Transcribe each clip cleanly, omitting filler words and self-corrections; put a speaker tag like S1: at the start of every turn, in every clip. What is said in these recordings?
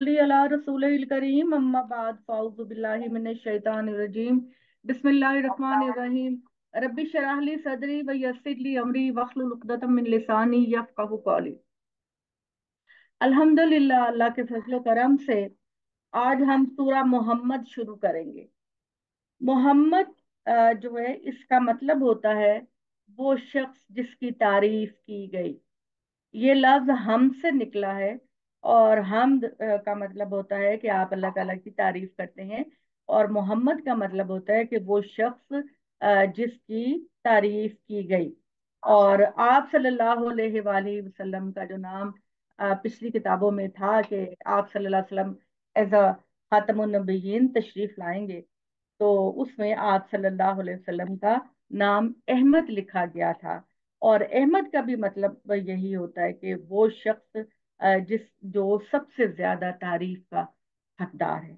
S1: अला रसूलिल करीम अम्मा बाद फाउज़ु बिल्लाहि मिनश शैतानिर रजीम बिस्मिल्लाहिर रहमानिर रहीम रब्बि शरह ली सदरी व यस्सिर ली अमरी वहलुल उक़दतम मिन लिसानी यफ़क़हू क़ौली। अल्हम्दुलिल्लाह, अल्लाह के फजल करम से आज हम सूरा मोहम्मद शुरू करेंगे। मोहम्मद जो है, इसका मतलब होता है वो शख्स जिसकी तारीफ की गई। ये लफ्ज हम से निकला है। और हमद का मतलब होता है कि आप अल्लाह ताला की तारीफ करते हैं। और मोहम्मद का मतलब होता है कि वो शख्स जिसकी तारीफ की गई। और आप सल्लल्लाहु अलैहि वसल्लम का जो नाम पिछली किताबों में था कि आप सल्लल्लाहु अलैहि वसल्लम एज अ खातमुन नबिय्यीन तशरीफ लाएंगे, तो उसमें आप सल्लल्लाहु अलैहि वसल्लम का नाम अहमद लिखा गया था। और अहमद का भी मतलब यही होता है कि वो शख्स जिस जो सबसे ज्यादा तारीफ का हकदार है।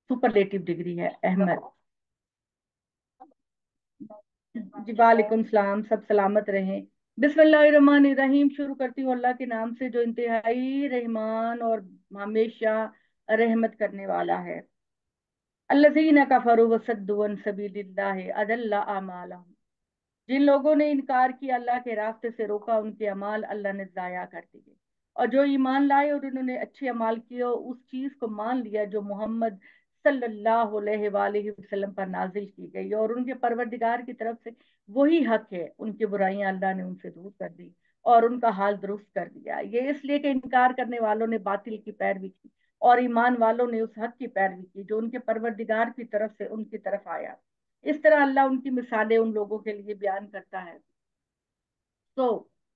S1: सुपरलेटिव डिग्री है अहमद। जी वालेकुम सलाम, सब सलामत रहें। बिस्मिल्लाहिर्रहमानिर्रहीम, शुरू करती हूँ अल्लाह के नाम से जो इंतहाई रहमान और हमेशा रहमत करने वाला है। अल्लज़ीना कफरू वसद्दू अन सबीलिल्लाहि अदल्ला अमालहुम। जिन लोगों ने इनकार किया, अल्लाह के रास्ते से रोका, उनके अमाल अल्लाह ने जाया कर दिए। और जो ईमान लाए और उन्होंने अच्छे अमाल किए और उस चीज को मान लिया जो मोहम्मद सल्लल्लाहु अलैहि वसल्लम पर नाजिल की गई और उनके परवरदिगार की तरफ से वही हक है, उनकी बुराइयां अल्लाह ने उनसे दूर कर दी और उनका हाल दुरुस्त कर दिया। ये इसलिए कि इनकार करने वालों ने बातिल की पैरवी की और ईमान वालों ने उस हक की पैरवी की जो उनके परवरदिगार की तरफ से उनकी तरफ आया। इस तरह अल्लाह उनकी मिसालें उन लोगों के लिए बयान करता है। तो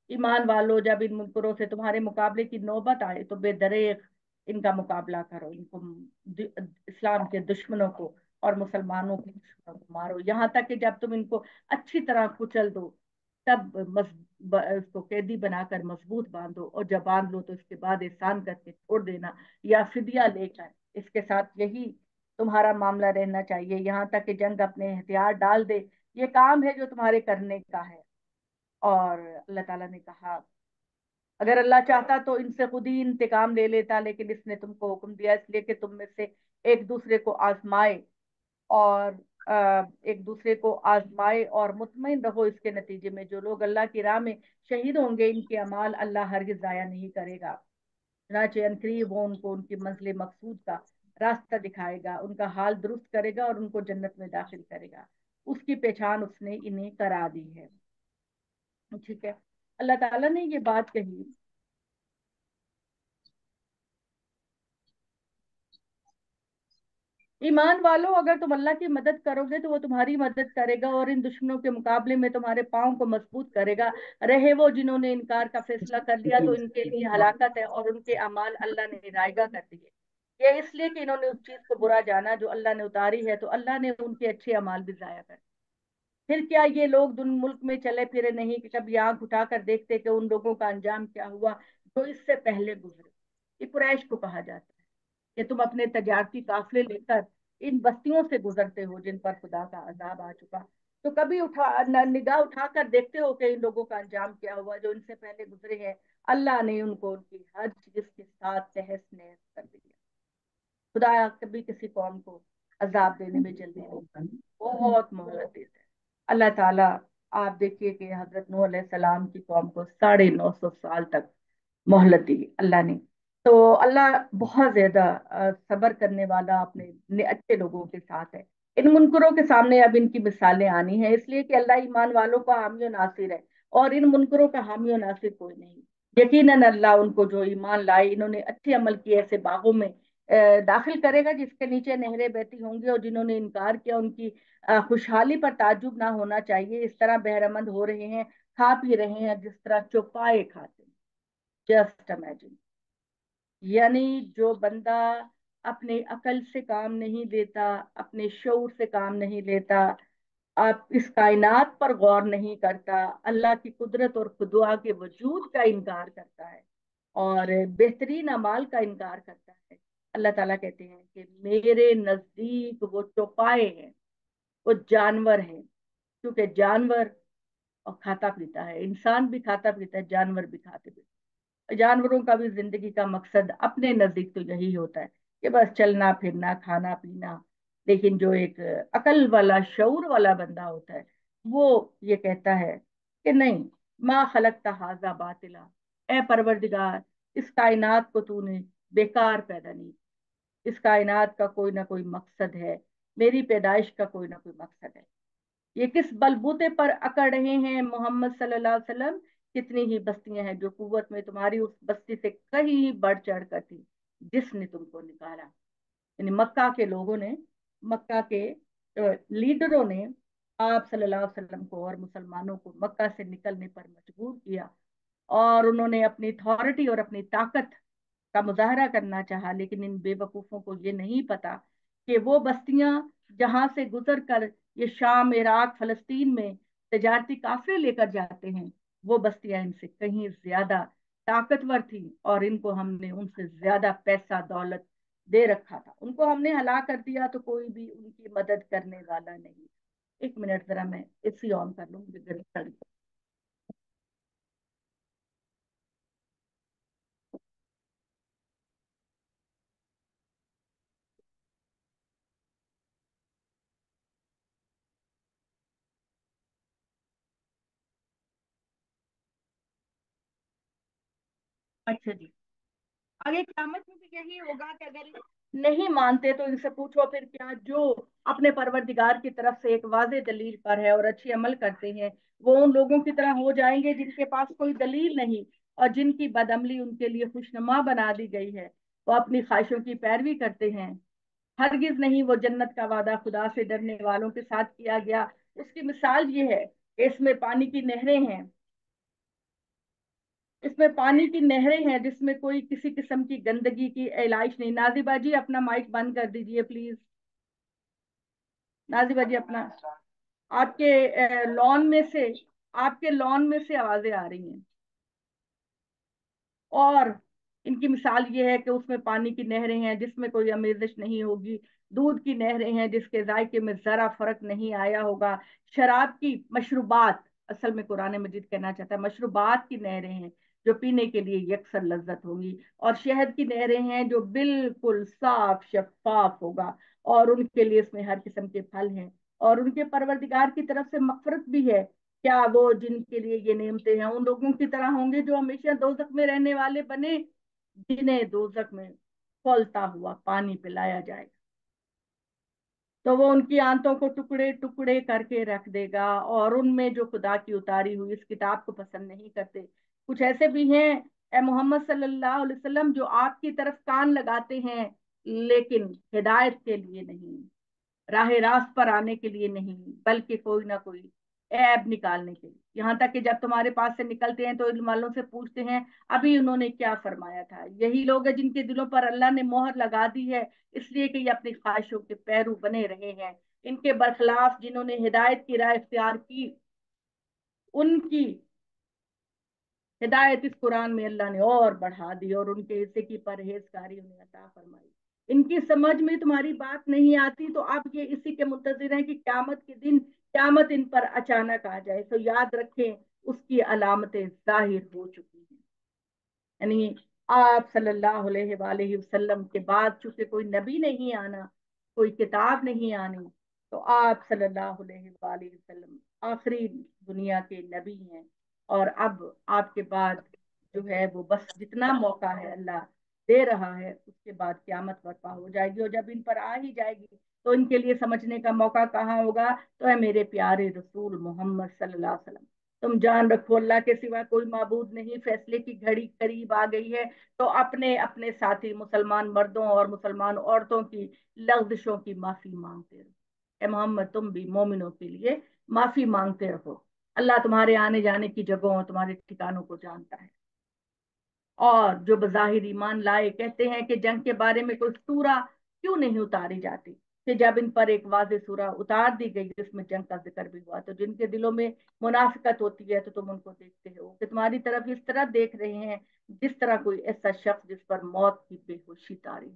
S1: ईमान वालों, जब इन मुनकरों से तुम्हारे मुकाबले की नौबत आए तो बेदरेक इनका मुकाबला करो। इनको इस्लाम के दुश्मनों को और मुसलमानों के दुश्मनों को मारो, यहाँ तक कि जब तुम इनको अच्छी तरह कुचल दो तब इसको कैदी बनाकर मजबूत बांधो, और जब बांध लो तो इसके बाद एहसान करके छोड़ देना या फिदिया लेकर। इसके साथ यही तुम्हारा मामला रहना चाहिए, यहाँ तक कि जंग अपने हथियार डाल दे। ये काम है जो तुम्हारे करने का है। और अल्लाह ताला ने कहा, अगर अल्लाह चाहता तो इनसे खुद ही इंतकाम ले लेता, लेकिन इसने तुमको हुक्म दिया इसलिए कि तुम में से एक दूसरे को आजमाए और एक दूसरे को आजमाए और मुतमईन रहो इसके नतीजे में। जो लोग अल्लाह की राह में शहीद होंगे, इनके अमाल अल्लाह हरगिज जाया नहीं करेगा। चनाचे अनकरीब वो उनको उनकी मंजिल मकसूद का रास्ता दिखाएगा, उनका हाल दुरुस्त करेगा और उनको जन्नत में दाखिल करेगा। उसकी पहचान उसने इन्हें करा दी है। ठीक है, अल्लाह ताला ने ये बात कही। ईमान वालों, अगर तुम अल्लाह की मदद करोगे तो वो तुम्हारी मदद करेगा और इन दुश्मनों के मुकाबले में तुम्हारे पाँव को मजबूत करेगा। रहे वो जिन्होंने इनकार का फैसला कर लिया तो इनके लिए हलाकत है और उनके अमाल अल्लाह ने रायगा कर दिए। ये इसलिए कि इन्होंने उस चीज को बुरा जाना जो अल्लाह ने उतारी है, तो अल्लाह ने उनके अच्छे अमाल भी जाया कर। फिर क्या ये लोग दुन मुल्क में चले फिरे नहीं कि कभी आंख उठाकर देखते कि उन लोगों का अंजाम क्या हुआ जो इससे पहले गुजरे। ये कुरैश को कहा जाता है कि तुम अपने तजारती काफिले लेकर इन बस्तियों से गुजरते हो जिन पर खुदा का अजाब आ चुका। तो कभी निगाह उठाकर देखते हो कि इन लोगों का अंजाम क्या हुआ जो इनसे पहले गुजरे हैं। अल्लाह ने उनको उनकी हर चीज के साथ तहस नहस कर दिया। खुदा कभी किसी कौम को अजाब देने में जल्दी नहीं करता, बहुत मोहलत देता है अल्लाह ताला। आप देखिए कि हजरत नूह अलैहि सलाम की कौम को 950 साल तक मोहलत दी अल्लाह ने। तो अल्लाह बहुत ज्यादा सब्र करने वाला अपने अच्छे लोगों के साथ है। इन मुनकरों के सामने अब इनकी मिसालें आनी है, इसलिए कि अल्लाह ईमान वालों का हामी और नासिर है और इन मुनकरों का हामी और नासिर कोई नहीं। यकीनन अल्लाह उनको जो ईमान लाए, इन्होंने अच्छे अमल किए, ऐसे बागों में दाखिल करेगा जिसके नीचे नहरें बहती होंगी। और जिन्होंने इनकार किया उनकी खुशहाली पर ताज्जुब ना होना चाहिए। इस तरह बहरमंद हो रहे हैं, खा पी रहे हैं जिस तरह चौपाए खाते हैं। Just imagine. यानी जो बंदा अपने अकल से काम नहीं लेता, अपने शऊर से काम नहीं लेता, आप इस कायनात पर गौर नहीं करता, अल्लाह की कुदरत और खुदा के वजूद का इनकार करता है और बेहतरीन अमाल का इनकार करता है। अल्लाह ताला कहते हैं कि मेरे नजदीक वो चौपाए हैं, वो जानवर हैं। क्योंकि जानवर और खाता पीता है, इंसान भी खाता पीता है, जानवर भी खाते पीते हैं। जानवरों का भी जिंदगी का मकसद अपने नजदीक तो यही होता है कि बस चलना फिरना खाना पीना। लेकिन जो एक अकल वाला शऊर वाला बंदा होता है, वो ये कहता है कि नहीं, माँ खलकता हाजा बातिला, ए परवरदिगार, इस कायनात को तूने बेकार पैदा नहीं, इस कायनात का कोई ना कोई मकसद है, मेरी पैदाइश का कोई ना कोई मकसद है। ये किस बलबूते पर अकड़ रहे हैं मोहम्मद सल्लल्लाहु अलैहि वसल्लम। कितनी ही बस्तियां हैं जो कुवत में तुम्हारी उस बस्ती से कहीं बढ़ चढ़ कर थी जिसने तुमको निकाला। यानी मक्का के लोगों ने, मक्का के लीडरों ने आप सल्लल्लाहु अलैहि वसल्लम को और मुसलमानों को मक्का से निकलने पर मजबूर किया। और उन्होंने अपनी अथॉरिटी और अपनी ताकत का मुजाहरा करना चाहा, लेकिन इन बेवकूफों को ये नहीं पता कि वो बस्तियां जहां से गुजर कर ये शाम इराक फलस्तीन में तजारती काफिले लेकर जाते हैं, वो बस्तियां इनसे कहीं ज्यादा ताकतवर थी, और इनको हमने उनसे ज्यादा पैसा दौलत दे रखा था। उनको हमने हला कर दिया तो कोई भी उनकी मदद करने वाला नहीं। एक मिनट, जरा मैं एसी ऑन कर लूँ, मुझे गर्मी लग रही है। अच्छा जी। आगे क़यामत में भी यही होगा कि अगर नहीं मानते तो इनसे पूछो फिर क्या, जो अपने परवरदिगार की तरफ से एक वाज़ेह दलील पर है और अच्छी अमल करते हैं, वो उन लोगों की तरह हो जाएंगे जिनके पास कोई दलील नहीं और जिनकी बदअमली उनके लिए खुशनुमा बना दी गई है। वो अपनी ख्वाहिशों की पैरवी करते हैं। हरगिज नहीं, वो जन्नत का वादा खुदा से डरने वालों के साथ किया गया। उसकी मिसाल ये है, इसमें पानी की नहरें हैं, इसमें पानी की नहरें हैं जिसमें कोई किसी किस्म की गंदगी की इलाइश नहीं। नाजिबा जी अपना माइक बंद कर दीजिए प्लीज। नाजिबा जी अपना, आपके लॉन में से, आपके लॉन में से आवाजें आ रही हैं। और इनकी मिसाल ये है कि उसमें पानी की नहरें हैं जिसमें कोई आमेजिश नहीं होगी, दूध की नहरें हैं जिसके जायके में जरा फर्क नहीं आया होगा, शराब की मशरूबात, असल में कुरान मजीद कहना चाहता है मशरूबात की नहरें हैं जो पीने के लिए यकसर लज्जत होंगी, और शहद की नहरें हैं जो बिल्कुल साफ शफाफ होगा, और उनके लिए इसमें हर किस्म के फल हैं, और उनके परवरदिगार की तरफ से मगफरत भी है। क्या वो जिनके लिए ये नेमते हैं उन लोगों की तरह होंगे जो हमेशा दोजख में रहने वाले बने, जिन्हें दोजख में खौलता हुआ पानी पिलाया जाएगा। तो वो उनकी आंतों को टुकड़े टुकड़े करके रख देगा, और उनमें जो खुदा की उतारी हुई इस किताब को पसंद नहीं करते। कुछ ऐसे भी हैं, ए मोहम्मद सल्लल्लाहु अलैहि वसल्लम, जो आपकी तरफ कान लगाते हैं लेकिन हिदायत के लिए नहीं, राह रास्त पर आने के लिए नहीं, बल्कि कोई ना कोई ऐब निकालने के लिए। यहाँ तक कि जब तुम्हारे पास से निकलते हैं तो इल्म वालों से पूछते हैं अभी उन्होंने क्या फरमाया था। यही लोग हैं जिनके दिलों पर अल्लाह ने मोहर लगा दी है, इसलिए कि ये अपनी ख्वाहिशों के पैरू बने रहे हैं। इनके बरखिलाफ जिन्होंने हिदायत की राह इख्तियार की, उनकी हिदायत इस कुरान में अल्लाह ने और बढ़ा दी और उनके हिस्से की परहेजगारी उन्हें अता फरमाई। इनकी समझ में तुम्हारी बात नहीं आती तो आप ये इसी के मुंतजिर हैं कि क्यामत के दिन क्यामत इन पर अचानक आ जाए, तो याद रखें उसकी अलामतें जाहिर हो चुकी हैं। यानी आप सल्लल्लाहु अलैहि वसल्लम के बाद चूंकि कोई नबी नहीं आना, कोई किताब नहीं आनी, तो आप सल्लल्लाहु अलैहि वसल्लम आखिरी दुनिया के नबी हैं। और अब आपके बाद जो है वो बस जितना मौका है अल्लाह दे रहा है, उसके बाद क्यामत बर्पा हो जाएगी, और जब इन पर आ ही जाएगी तो इनके लिए समझने का मौका कहाँ होगा। तो है मेरे प्यारे रसूल मोहम्मद सल्लल्लाहु अलैहि वसल्लम, तुम जान रखो अल्लाह के सिवा कोई माबूद नहीं, फैसले की घड़ी करीब आ गई है। तो अपने अपने साथी मुसलमान मर्दों और मुसलमान औरतों की लफ्जिशों की माफी मांगते रहो। ए मोहम्मद तुम भी मोमिनों के लिए माफी मांगते रहो। अल्लाह तुम्हारे आने जाने की जगहों और तुम्हारे ठिकानों को जानता है। और जो बज़ाहिर ईमान लाए कहते हैं कि जंग के बारे में कोई सूरा क्यों नहीं उतारी जाती, कि जब इन पर एक वाज़ेह सूरा उतार दी गई जिसमें जंग का जिक्र भी हुआ, तो जिनके दिलों में मुनाफिकत होती है तो तुम उनको देखते हो कि तुम्हारी तरफ इस तरह देख रहे हैं जिस तरह कोई ऐसा शख्स जिस पर मौत की बेहोशी तारी।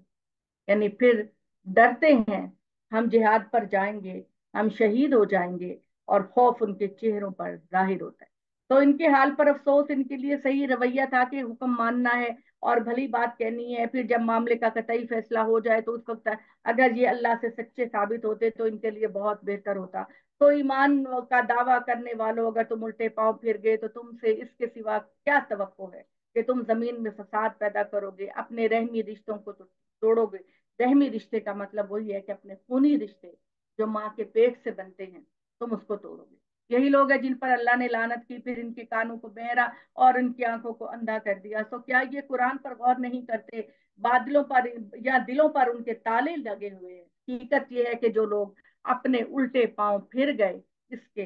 S1: यानी फिर डरते हैं, हम जिहाद पर जाएंगे, हम शहीद हो जाएंगे, और खौफ उनके चेहरों पर जाहिर होता है। तो इनके हाल पर अफसोस, इनके लिए सही रवैया था कि हुक्म मानना है और भली बात कहनी है। फिर जब मामले का कतई फैसला हो जाए तो उस वक्त अगर ये अल्लाह से सच्चे साबित होते तो इनके लिए बहुत बेहतर होता। तो ईमान का दावा करने वालों, अगर तुम उल्टे पांव फिर गए तो तुमसे इसके सिवा क्या तवक्को है कि तुम जमीन में फसाद पैदा करोगे, अपने रहमी रिश्तों को तो तोड़ोगे। रहमी रिश्ते का मतलब वही है कि अपने खूनी रिश्ते जो माँ के पेट से बनते हैं, तुम उसको तोड़ोगे। यही लोग हैं जिन पर अल्लाह ने लानत की, फिर इनके कानों को बहरा और इनकी आंखों को अंधा कर दिया। तो क्या ये कुरान पर गौर नहीं करते, बादलों पर या दिलों पर उनके ताले लगे हुए हैं। हकीकत ये है कि जो लोग अपने उल्टे पांव फिर गए, इसके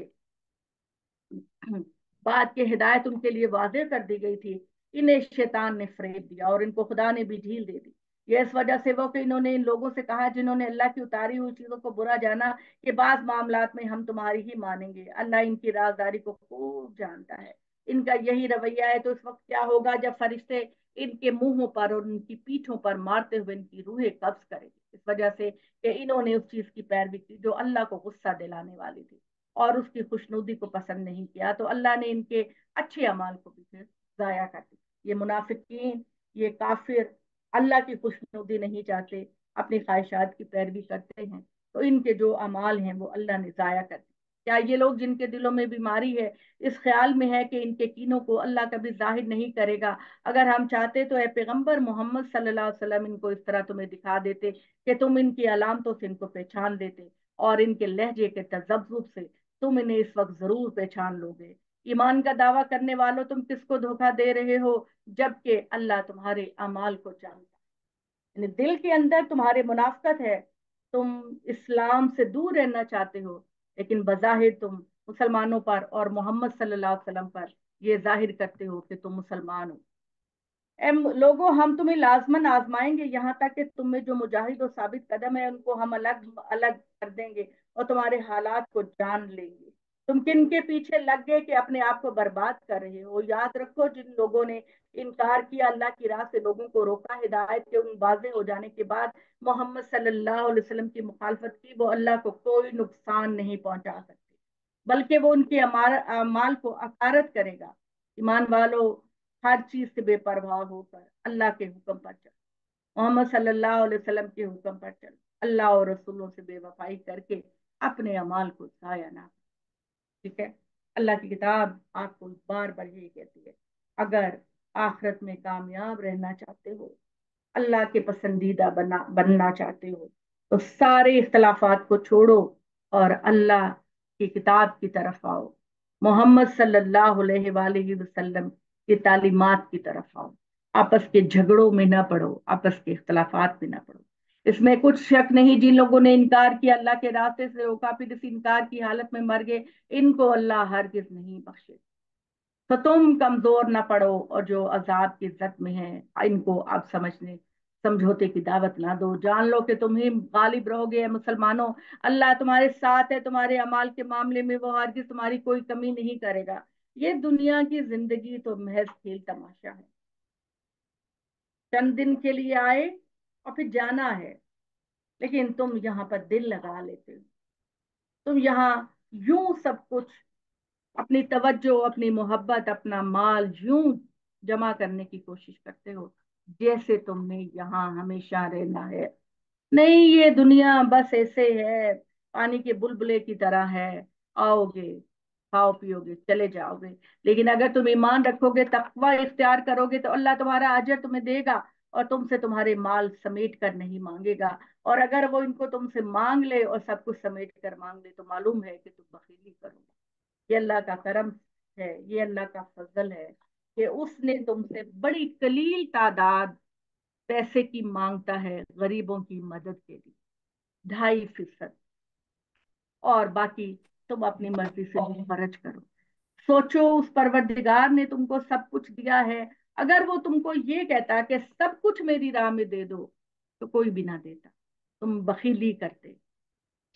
S1: बाद के हिदायत उनके लिए वाज़ेह कर दी गई थी, इन्हें शैतान ने फरेब दिया और इनको खुदा ने भी ढील दे दी। ये इस वजह से वो कि इन्होंने इन लोगों से कहा जिन्होंने अल्लाह की उतारी हुई चीजों को बुरा जाना कि बाज मामलात में हम तुम्हारी ही मानेंगे, अल्लाह इनकी राजदारी को खूब जानता है। इनका यही रवैया है तो इस वक्त क्या होगा जब फरिश्ते इनके मुंहों पर और उनकी पीठों पर मारते हुए इनकी रूहें कब्ज करेंगे, इस वजह से कि इन्होंने उस चीज की पैरवी की जो अल्लाह को गुस्सा दिलाने वाली थी और उसकी खुशनुदी को पसंद नहीं किया। तो अल्लाह ने इनके अच्छे अमाल को भी फिर जाया कर दिया। ये मुनाफिकीन, ये काफिर अल्लाह की खुशनुदी नहीं चाहते, अपनी ख्वाहिशात की पैरवी करते हैं, तो इनके जो अमाल हैं वो अल्लाह ने जाया कर दिए। क्या ये लोग जिनके दिलों में बीमारी है इस ख्याल में है कि इनके कीनों को अल्लाह कभी जाहिर नहीं करेगा? अगर हम चाहते तो ए पैगंबर मोहम्मद सल्लल्लाहु अलैहि वसल्लम इनको इस तरह तुम्हें दिखा देते कि तुम इनकी अलामतों से इनको पहचान लेते और इनके लहजे के तजब्जुब से तुम इन्हें इस वक्त जरूर पहचान लोगे। ईमान का दावा करने वालों, तुम किसको धोखा दे रहे हो जबकि अल्लाह तुम्हारे अमाल को जानता है। यानी दिल के अंदर तुम्हारे मुनाफकत है, तुम इस्लाम से दूर रहना चाहते हो, लेकिन बजाहिर तुम मुसलमानों पर और मोहम्मद सल्लल्लाहु अलैहि वसल्लम पर ये जाहिर करते हो कि तुम मुसलमान हो। लोगों, हम तुम्हें लाजमन आजमाएंगे यहाँ तक कि तुम्हें जो मुजाहिद और साबित कदम है उनको हम अलग अलग कर देंगे और तुम्हारे हालात को जान लेंगे। तुम किन के पीछे लग गए कि अपने आप को बर्बाद कर रहे हो? याद रखो, जिन लोगों ने इनकार किया, अल्लाह की राह से लोगों को रोका, हिदायत के उन वाजे हो जाने के बाद मोहम्मद सल्लल्लाहु अलैहि वसल्लम की मुखालफत की, वो अल्लाह को कोई नुकसान नहीं पहुंचा सकते, बल्कि वो उनके अमाल को अकारत करेगा। ईमान वालों, हर चीज से बेपरवाह होकर अल्लाह के हुक्म पर चल, मोहम्मद सल्लल्लाहु अलैहि वसल्लम के हुक्म पर चल, अल्लाह और रसूलों से बेवफाई करके अपने अमाल को जाया ना। ठीक है? अल्लाह की किताब आपको बार बार यही कहती है, अगर आखिरत में कामयाब रहना चाहते हो, अल्लाह के पसंदीदा बनना चाहते हो, तो सारे इख्तलाफात को छोड़ो और अल्लाह की किताब की तरफ आओ, मोहम्मद सल्लल्लाहु अलैहि वसल्लम की तालीमात की तरफ आओ। आपस के झगड़ों में ना पड़ो, आपस के इख्तलाफात में ना पड़ो। इसमें कुछ शक नहीं, जिन लोगों ने इनकार किया, अल्लाह के रास्ते से रोका, फिर इस इनकार की हालत में मर गए, इनको अल्लाह हरगिज नहीं बख्शे। तो तुम कमजोर ना पड़ो और जो अजाब की इज्जत में है इनको आप समझने समझौते की दावत ना दो। जान लो कि तुम ही गालिब रहोगे मुसलमानों। अल्लाह तुम्हारे साथ है, तुम्हारे अमाल के मामले में वो हरगिज तुम्हारी कोई कमी नहीं करेगा। ये दुनिया की जिंदगी तो महज खेल तमाशा है, चंद दिन के लिए आए और फिर जाना है। लेकिन तुम यहाँ पर दिल लगा लेते हो, तुम यहाँ यूं सब कुछ, अपनी तवज्जो, अपनी मोहब्बत, अपना माल यूं जमा करने की कोशिश करते हो जैसे तुमने यहाँ हमेशा रहना है। नहीं, ये दुनिया बस ऐसे है, पानी के बुलबुले की तरह है, आओगे, खाओ पियोगे, चले जाओगे। लेकिन अगर तुम ईमान रखोगे, तकवा इख्तियार करोगे, तो अल्लाह तुम्हारा अजर तुम्हें देगा और तुमसे तुम्हारे माल समेट कर नहीं मांगेगा। और अगर वो इनको तुमसे मांग ले और सब कुछ समेट कर मांग ले, तो मालूम है कि तुम बखीली करोगे। ये अल्लाह का करम है, ये अल्लाह का फजल है कि उसने तुमसे बड़ी कलील तादाद पैसे की मांगता है गरीबों की मदद के लिए, 2.5%, और बाकी तुम अपनी मर्जी से खर्च करो। सोचो, उस परवरदिगार ने तुमको सब कुछ दिया है, अगर वो तुमको ये कहता कि सब कुछ मेरी राह में दे दो, तो कोई भी ना देता, तुम बखीली करते।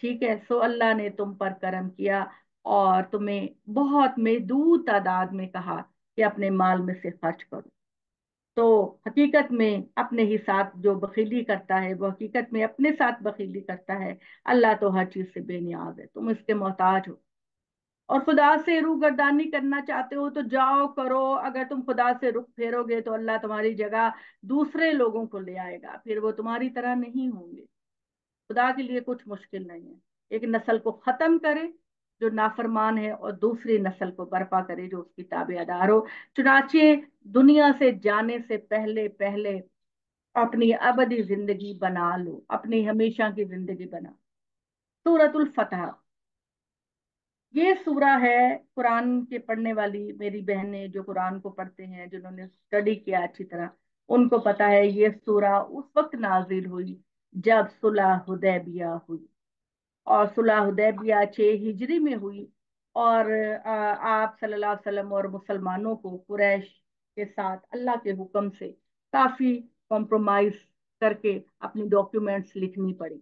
S1: ठीक है? सो अल्लाह ने तुम पर करम किया और तुम्हें बहुत महदूद तादाद में कहा कि अपने माल में से खर्च करो। तो हकीकत में अपने ही साथ जो बखीली करता है वो हकीकत में अपने साथ बखीली करता है। अल्लाह तो हर चीज से बेनियाज है, तुम इसके मोहताज हो। और खुदा से रूगर्दानी करना चाहते हो तो जाओ करो। अगर तुम खुदा से रुख फेरोगे तो अल्लाह तुम्हारी जगह दूसरे लोगों को ले आएगा, फिर वो तुम्हारी तरह नहीं होंगे। खुदा के लिए कुछ मुश्किल नहीं है। एक नस्ल को खत्म करे जो नाफरमान है, और दूसरी नस्ल को बर्पा करे जो उसकी ताबेदार हो। चुनाचे दुनिया से जाने से पहले पहले अपनी अबदी जिंदगी बना लो, अपनी हमेशा की जिंदगी बना। सूरतुल फतह, ये सूरा है। कुरान के पढ़ने वाली मेरी बहनें जो कुरान को पढ़ते हैं, जिन्होंने स्टडी किया अच्छी तरह, उनको पता है ये सूरा उस वक्त नाजिल हुई जब सुलह हुदैबिया हुई। और सुलह हुदैबिया 6 हिजरी में हुई। और आप सल्लल्लाहु अलैहि वसल्लम और मुसलमानों को कुरैश के साथ अल्लाह के हुक्म से काफी कॉम्प्रोमाइज करके अपनी डॉक्यूमेंट्स लिखनी पड़ी,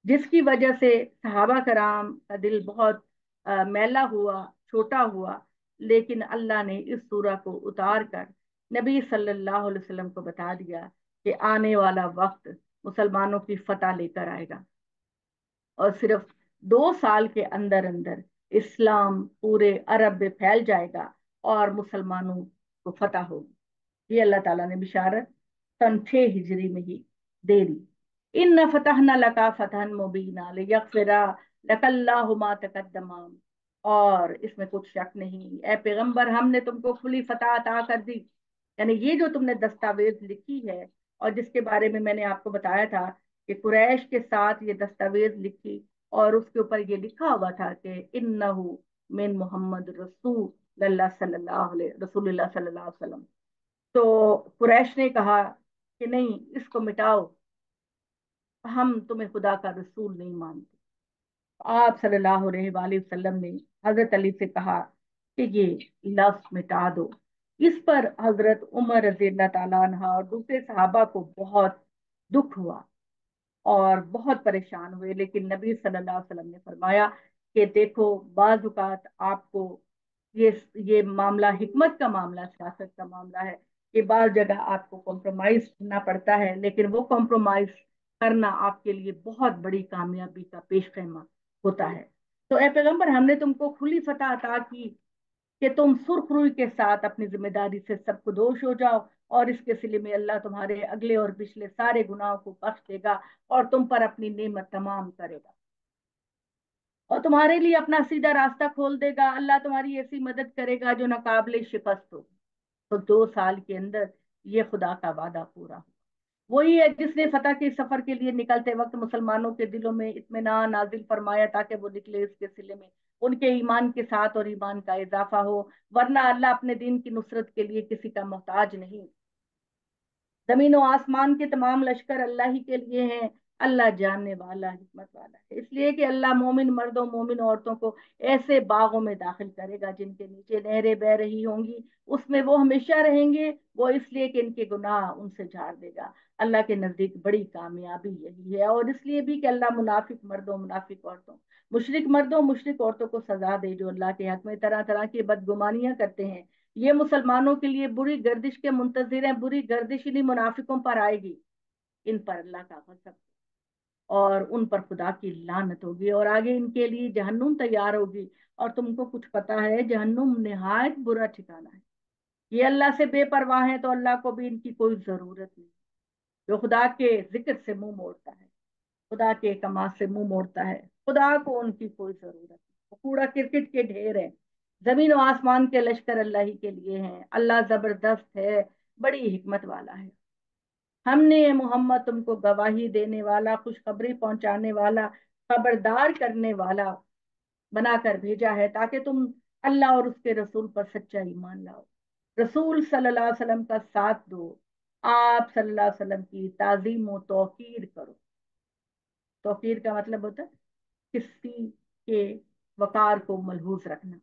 S1: जिसकी वजह से सहाबा कराम का दिल बहुत मैला हुआ, छोटा हुआ। लेकिन अल्लाह ने इस सूरा को उतार कर नबी सल्लल्लाहु अलैहि वसल्लम को बता दिया कि आने वाला वक्त मुसलमानों की फतह लेकर आएगा, और सिर्फ 2 साल के अंदर अंदर इस्लाम पूरे अरब में फैल जाएगा और मुसलमानों को फतह होगी। ये अल्लाह ताला ने बिशारत सन 6 हिजरी में ही दे दी। इन फतहना लका फतहन मुबीना लियगफिरा लकल्लाहु मा तकद्दमा। और इसमें कुछ शक नहीं ए पैगंबर, हमने तुमको खुली फतह अता कर दी। यानी ये जो तुमने दस्तावेज लिखी है, और जिसके बारे में मैंने आपको बताया था कि कुरैश के साथ ये दस्तावेज लिखी, और उसके ऊपर ये लिखा हुआ था कि इन्नहु मिन मोहम्मद रसूलुल्लाह सल्लल्लाहु अलैहि वसल्लम। तो कुरैश ने कहा कि नहीं, इसको मिटाओ, हम तुम्हें खुदा का रसूल नहीं मानते। आप सल्लल्लाहु अलैहि वसल्लम ने हजरत अली से कहा कि ये लफ्ज मिटा दो। इस पर हजरत उमर रजी अल्लाह तआला अन्हा और दूसरे सहाबा को बहुत दुख हुआ और बहुत परेशान हुए। लेकिन नबी सल्लल्लाहु अलैहि वसल्लम ने फरमाया कि देखो, बाज़ औक़ात आपको ये ये मामला हिकमत का मामला, सियासत का मामला है कि बार जगह आपको कॉम्प्रोमाइज करना पड़ता है, लेकिन वो कॉम्प्रोमाइज करना आपके लिए बहुत बड़ी कामयाबी का पेश खैमा होता है। तो ए पैगंबर, हमने तुमको खुली फतह अता की कि तुम सुरखरुई के साथ अपनी जिम्मेदारी से सबको दोष हो जाओ, और इसके सिले में अल्लाह तुम्हारे अगले और पिछले सारे गुनाहों को बख्श देगा और तुम पर अपनी नेमत तमाम करेगा, और तुम्हारे लिए अपना सीधा रास्ता खोल देगा। अल्लाह तुम्हारी ऐसी मदद करेगा जो नाकाबिले शिकस्त हो। तो 2 साल के अंदर ये खुदा का वादा पूरा हो। वही है जिसने फतह के सफर के लिए निकलते वक्त मुसलमानों के दिलों में इत्मीनान नाजिल फरमाया ताकि वो निकले इसके सिले में उनके ईमान के साथ और ईमान का इजाफा हो। वरना अल्लाह अपने दीन की नुसरत के लिए किसी का मोहताज नहीं। जमीन और आसमान के तमाम लश्कर अल्लाह ही के लिए हैं। अल्लाह जानने वाला, हिकमत वाला है। इसलिए कि अल्लाह मोमिन मर्दों मोमिन औरतों को ऐसे बागों में दाखिल करेगा जिनके नीचे नहरें बह रही होंगी, उसमें वो हमेशा रहेंगे। वो इसलिए कि इनके गुनाह उनसे झाड़ देगा। अल्लाह के नजदीक बड़ी कामयाबी यही है। और इसलिए भी कि अल्लाह मुनाफिक मर्दों मुनाफिक औरतों, मुशरिक मर्दों मुशरिक औरतों को सजा दे जो अल्लाह के हक में तरह तरह की बदगुमानियां करते हैं। ये मुसलमानों के लिए बुरी गर्दिश के मुंतजिर हैं। बुरी गर्दिश इन्हीं मुनाफिकों पर आएगी। इन पर अल्लाह का गजब और उन पर खुदा की लानत होगी, और आगे इनके लिए जहन्नुम तैयार होगी। और तुमको कुछ पता है, जहन्नुम निहायत बुरा ठिकाना है। ये अल्लाह से बेपरवाह है तो अल्लाह को भी इनकी कोई जरूरत नहीं। जो खुदा के जिक्र से मुंह मोड़ता है, खुदा के कमा से मुंह मोड़ता है, खुदा को उनकी कोई जरूरत नहीं। कूड़ा क्रिकेट के ढेर है। जमीन और आसमान के लश्कर अल्लाह ही के लिए हैं। अल्लाह जबरदस्त है, बड़ी हिकमत वाला है। हमने मोहम्मद तुमको गवाही देने वाला, खुशखबरी पहुंचाने वाला, खबरदार करने वाला बनाकर भेजा है ताकि तुम अल्लाह और उसके रसूल पर सच्चा ईमान लाओ। रसूल सल्लल्लाहु अलैहि वसल्लम का साथ दो। आप सल्लल्लाहु अलैहि वसल्लम की ताजीम व तौकीर करो। तौकीर का मतलब होता है किसी के वकार को मलहूज रखना।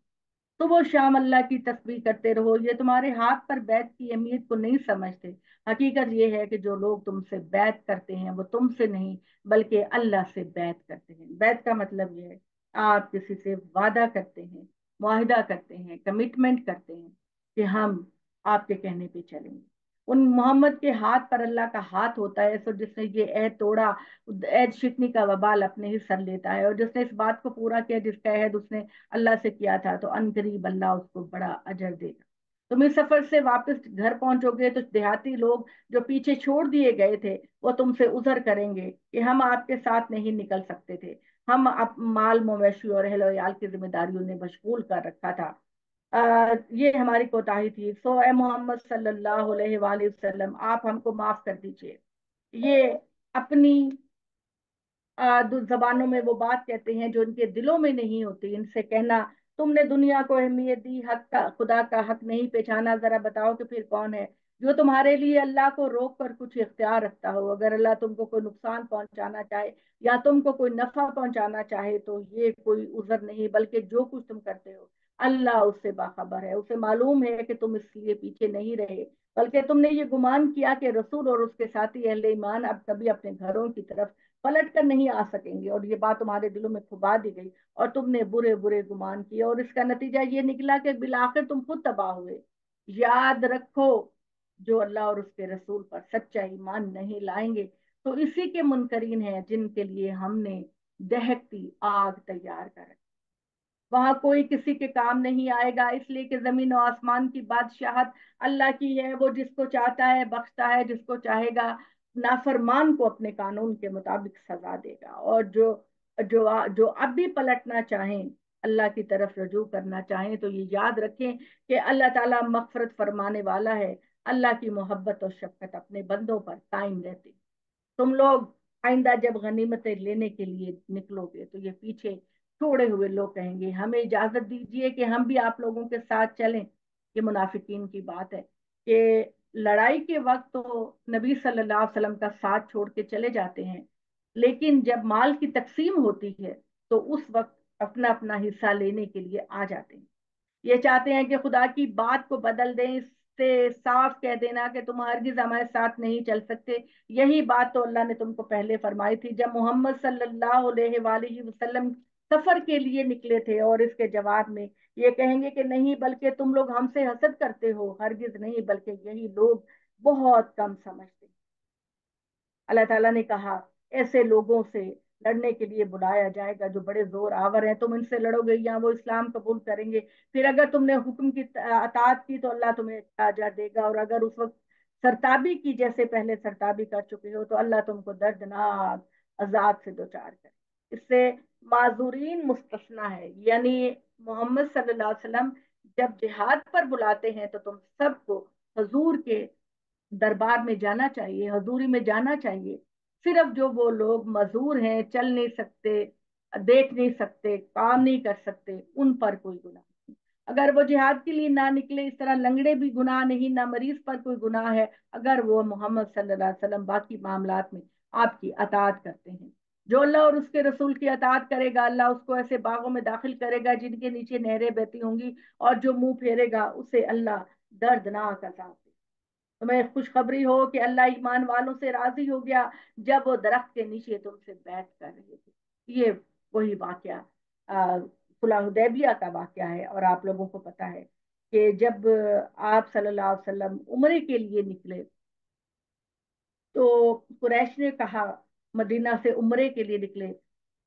S1: तो वो शाम अल्लाह की तस्बीह करते रहो। ये तुम्हारे हाथ पर बैत की अहमियत को नहीं समझते। हकीकत ये है कि जो लोग तुमसे बैत करते हैं वो तुमसे नहीं बल्कि अल्लाह से बैत करते हैं। बैत का मतलब ये है आप किसी से वादा करते हैं, मुआहिदा करते हैं, कमिटमेंट करते हैं कि हम आपके कहने पे चलेंगे। उन मोहम्मद के हाथ पर अल्लाह का हाथ होता है। सो जिसने ये अहद तोड़ा, अहद शिकनी का वबाल अपने ही सर लेता है। और जिसने इस बात को पूरा किया जिसका अहद उसने अल्लाह से किया था, तो अनकरीब अल्लाह उसको बड़ा अजर देगा। तुम इस सफर से वापस घर पहुंचोगे तो देहाती लोग जो पीछे छोड़ दिए गए थे वो तुमसे उजर करेंगे कि हम आपके साथ नहीं निकल सकते थे, हम माल मवेशी और अहल वयाल की जिम्मेदारियों ने मशगूल कर रखा था। ये हमारी कोताही थी। सो ए मोहम्मद सल्लल्लाहु अलैहि वसल्लम, आप हमको माफ कर दीजिए। ये अपनी जबानों में वो बात कहते हैं जो इनके दिलों में नहीं होती। इनसे कहना, तुमने दुनिया को अहमियत दी, हक का, खुदा का हक नहीं पहचाना, जरा बताओ कि फिर कौन है जो तुम्हारे लिए अल्लाह को रोक कर कुछ इख्तियार रखता हो। अगर अल्लाह तुमको कोई नुकसान पहुंचाना चाहे या तुमको कोई नफा पहुंचाना चाहे तो ये कोई उजर नहीं, बल्कि जो कुछ तुम करते हो अल्लाह उससे बाखबर है। उसे मालूम है कि तुम इसलिए पीछे नहीं रहे, बल्कि तुमने ये गुमान किया कि रसूल और उसके साथी अहले ईमान अब कभी अपने घरों की तरफ पलट कर नहीं आ सकेंगे, और ये बात तुम्हारे दिलों में खुबा दी गई और तुमने बुरे बुरे गुमान किए, और इसका नतीजा ये निकला कि बिलाखिर तुम खुद तबाह हुए। याद रखो, जो अल्लाह और उसके रसूल पर सच्चा ईमान नहीं लाएंगे तो इसी के मुनकरीन हैं जिनके लिए हमने दहकती आग तैयार कर। वहां कोई किसी के काम नहीं आएगा, इसलिए कि जमीन और आसमान की बादशाहत अल्लाह की है। वो जिसको चाहता है बख्शता है, जिसको चाहेगा नाफरमान को अपने कानून के मुताबिक सजा देगा। और जो जो जो अब भी पलटना चाहें, अल्लाह की तरफ रजू करना चाहें, तो ये याद रखें कि अल्लाह ताला मगफरत फरमाने वाला है। अल्लाह की मोहब्बत और शफकत अपने बंदों पर कायम रहती। तुम लोग आइंदा जब गनीमतें लेने के लिए निकलोगे तो ये पीछे छोड़े हुए लोग कहेंगे, हमें इजाजत दीजिए कि हम भी आप लोगों के साथ चलें। ये मुनाफिकीन की बात है कि लड़ाई के वक्त तो नबी सल्लल्लाहु अलैहि वसल्लम का साथ छोड़ के चले जाते हैं, लेकिन जब माल की तकसीम होती है तो उस वक्त अपना अपना हिस्सा लेने के लिए आ जाते हैं। ये चाहते हैं कि खुदा की बात को बदल दें, इससे साफ कह देना कि तुम हरगिज हमारे साथ नहीं चल सकते। यही बात तो अल्लाह ने तुमको पहले फरमाई थी जब मोहम्मद सल्लल्लाहु अलैहि वसल्लम सफर के लिए निकले थे, और इसके जवाब में ये कहेंगे कि नहीं, बल्कि तुम लोग हमसे हसद करते हो। हरगिज नहीं, बल्कि यही लोग बहुत कम समझते। अल्लाह ताला ने कहा, ऐसे लोगों से लड़ने के लिए बुलाया जाएगा जो बड़े जोर आवर हैं। तुम इनसे लड़ोगे या वो इस्लाम कबूल करेंगे, फिर अगर तुमने हुक्म की अतात की तो अल्लाह तुम्हें अजर देगा, और अगर उस वक्त सरताबी की जैसे पहले सरताबी कर चुके हो तो अल्लाह तुमको दर्दनाक अजाब से दो चार करे। इससे माजूरीन मुस्तस्ना है, यानी मोहम्मद सल्लल्लाहु अलैहि वसल्लम जब जिहाद पर बुलाते हैं तो तुम सबको हजूर के दरबार में जाना चाहिए, हजूरी में जाना चाहिए। सिर्फ जो वो लोग मजूर हैं, चल नहीं सकते, देख नहीं सकते, काम नहीं कर सकते, उन पर कोई गुनाह नहीं। अगर वो जिहाद के लिए ना निकले, इस तरह लंगड़े भी गुनाह नहीं, ना मरीज पर कोई गुनाह है अगर वो मोहम्मद सल्लल्लाहु अलैहि वसल्लम बाकी मामलात में आपकी अतात करते हैं। जो अल्लाह और उसके रसूल की अतात करेगा, अल्लाह उसको ऐसे बागों में दाखिल करेगा जिनके नीचे नहरें बहती होंगी, और जो मुंह फेरेगा उसे अल्लाह दर्दनाक अजाब। तुम्हें खुशखबरी हो कि अल्लाह ईमान वालों से राजी हो गया जब वो दरख्त के नीचे तुमसे बैत कर रहे थे। ये वही वाक्य सुलह हुदैबिया का वाक्य है। और आप लोगों को पता है कि जब आप सल्लल्लाहु अलैहि वसल्लम उम्रे के लिए निकले तो कुरैश ने कहा, मदीना से उम्रे के लिए निकले,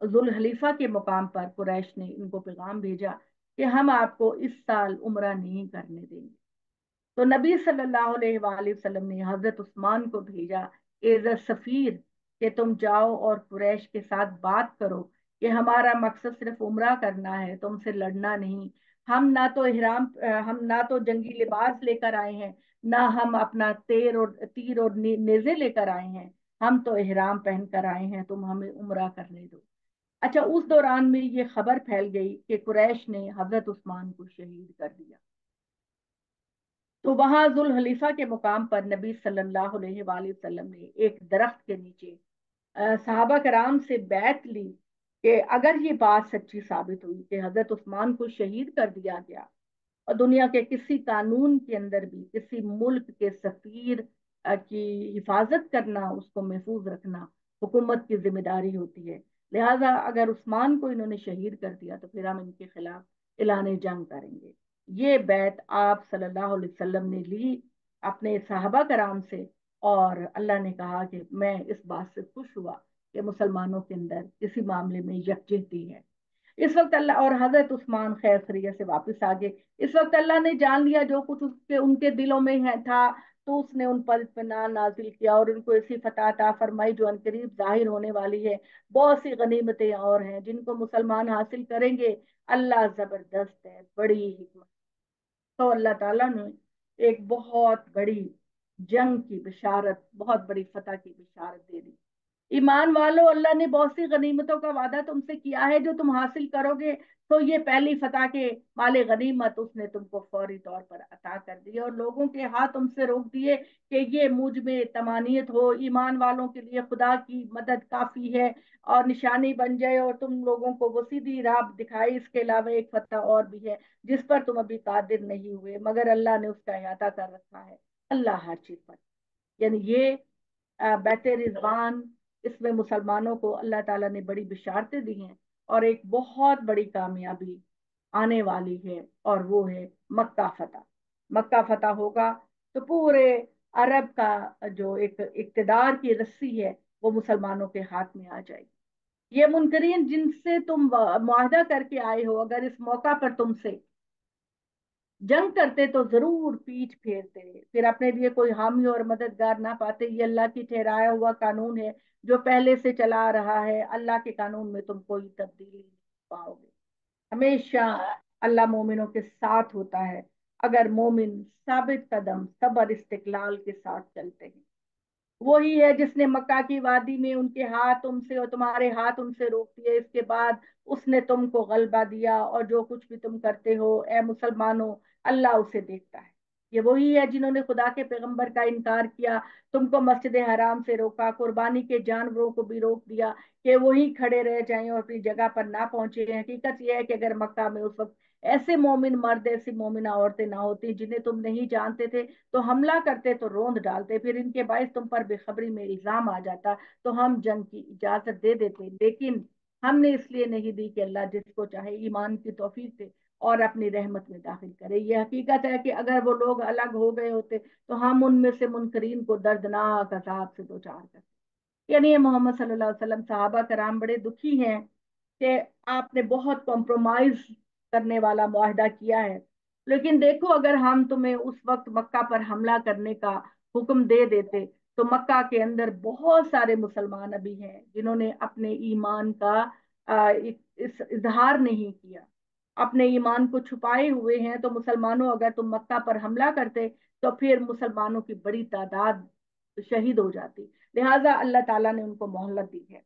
S1: जुल हलीफा के मुकाम पर कुरैश ने इनको पैगाम भेजा कि हम आपको इस साल उम्रा नहीं करने देंगे। तो नबी सल्लल्लाहु अलैहि वसल्लम ने हजरत उस्मान को भेजा एज अ सफीर कि तुम जाओ और कुरैश के साथ बात करो कि हमारा मकसद सिर्फ उम्रा करना है, तुमसे लड़ना नहीं। हम ना तो जंगी लिबास लेकर आए हैं, ना हम अपना तीर और नेजे लेकर आए हैं। हम तो इहराम पहन कर आए हैं, तुम हमें उम्रा करने दो। अच्छा, उस दौरान में ये खबर फैल गई कि कुरैश ने हजरत उस्मान को शहीद कर दिया। तो वहां जुल हलीफा के मुकाम पर नबी सल्लल्लाहु अलैहि वसल्लम ने एक दरख्त के नीचे सहाबा कराम से बैत ली कि अगर ये बात सच्ची साबित हुई कि हजरत उस्मान को शहीद कर दिया गया, और दुनिया के किसी कानून के अंदर भी किसी मुल्क के सफीर की हिफाजत करना, उसको महफूज रखना हुकूमत की जिम्मेदारी होती है। लिहाजा अगर उस्मान को इन्होंने शहीद कर दिया तो फिर हम इनके खिलाफ ऐलान जंग करेंगे। ये बैत आप सल्लल्लाहु अलैहि वसल्लम ने ली अपने सहाबा कराम से। और अल्लाह ने कहा कि मैं इस बात से खुश हुआ कि मुसलमानों के अंदर इसी मामले में यकजहती है। इस वक्त अल्लाह और हजरत उस्मान खैर खैरियत से वापस आ गए। इस वक्त अल्लाह ने जान लिया जो कुछ उसके उनके दिलों में है था, तो उसने उन पर इत्मीनान नाजिल किया और उनको ऐसी फतह अता फरमाई जो अनकरीब जाहिर होने वाली है। बहुत सी गनीमतें और हैं जिनको मुसलमान हासिल करेंगे। अल्लाह जबरदस्त है, बड़ी हिकमत। तो अल्लाह ताला ने एक बहुत बड़ी जंग की बिशारत, बहुत बड़ी फतह की बिशारत दे दी। ईमान वालों, अल्लाह ने बहुत सी गनीमतों का वादा तुमसे किया है जो तुम हासिल करोगे। तो ये पहली फतह के माले गनीमत उसने तुमको फौरी तौर पर अता कर दी और लोगों के हाथ तुमसे रोक दिए कि ये मुझ में तमानियत हो, ईमान वालों के लिए खुदा की मदद काफी है और निशानी बन जाए और तुम लोगों को वो सीधी राह दिखाए। इसके अलावा एक फतह और भी है जिस पर तुम अभी कादिर नहीं हुए, मगर अल्लाह ने उसका अहाता कर रखा है। अल्लाह हर चीज पर, यानी ये बैते रिजवान, इसमें मुसलमानों को अल्लाह ताला ने बड़ी बिशारतें दी हैं और एक बहुत बड़ी कामयाबी आने वाली है, और वो है मक्का फतह। मक्का फतह होगा तो पूरे अरब का जो एक इक्तदार की रस्सी है वो मुसलमानों के हाथ में आ जाएगी। ये मुनकरीन जिनसे तुम मुआहदा करके आए हो, अगर इस मौका पर तुमसे जंग करते तो जरूर पीठ फेरते, फिर अपने लिए कोई हामी और मददगार ना पाते। ये अल्लाह की ठहराया हुआ कानून है जो पहले से चला आ रहा है। अल्लाह के कानून में तुम कोई तब्दीली नहीं पाओगे। हमेशा अल्लाह मोमिनों के साथ होता है अगर मोमिन साबित कदम सबर इस्तिकलाल के साथ चलते हैं। वही है जिसने मक्का की वादी में उनके हाथ तुमसे और तुम्हारे हाथ उनसे रोक दिए, इसके बाद उसने तुमको गलबा दिया, और जो कुछ भी तुम करते हो ए मुसलमानों, अल्लाह उसे देखता है। ये वही है जिन्होंने खुदा के पैगंबर का इनकार किया, तुमको मस्जिद हराम से रोका, कुर्बानी के जानवरों को भी रोक दिया कि वही खड़े रह जाएं और अपनी जगह पर ना पहुंचे। हकीकत यह है कि अगर मक्का में उस वक्त ऐसे मोमिन मर्द, ऐसी मोमिना औरतें ना होती जिन्हें तुम नहीं जानते थे, तो हमला करते, तो रोंद डालते, फिर इनके बायस तुम पर बेखबरी में इल्जाम आ जाता, तो हम जंग की इजाजत दे देते। लेकिन हमने इसलिए नहीं दी कि अल्लाह जिसको चाहे ईमान की तौफीक दे और अपनी रहमत में दाखिल करे। ये हकीकत है कि अगर वो लोग अलग हो गए होते तो हम उनमें से मुनकरीन को दर्दनाक अजाब से दो चार करते। यानी ये मोहम्मद सल्लल्लाहु अलैहि वसल्लम सहाबा कराम बड़े दुखी हैं कि आपने बहुत कॉम्प्रोमाइज करने वाला मुआहदा किया है। लेकिन देखो, अगर हम तुम्हें उस वक्त मक्का पर हमला करने का हुक्म दे देते तो मक्का के अंदर बहुत सारे मुसलमान अभी हैं जिन्होंने अपने ईमान का इस इजहार नहीं किया, अपने ईमान को छुपाए हुए हैं। तो मुसलमानों, अगर तुम मक्का पर हमला करते तो फिर मुसलमानों की बड़ी तादाद शहीद हो जाती। लिहाजा अल्लाह ताला ने उनको मोहलत दी है,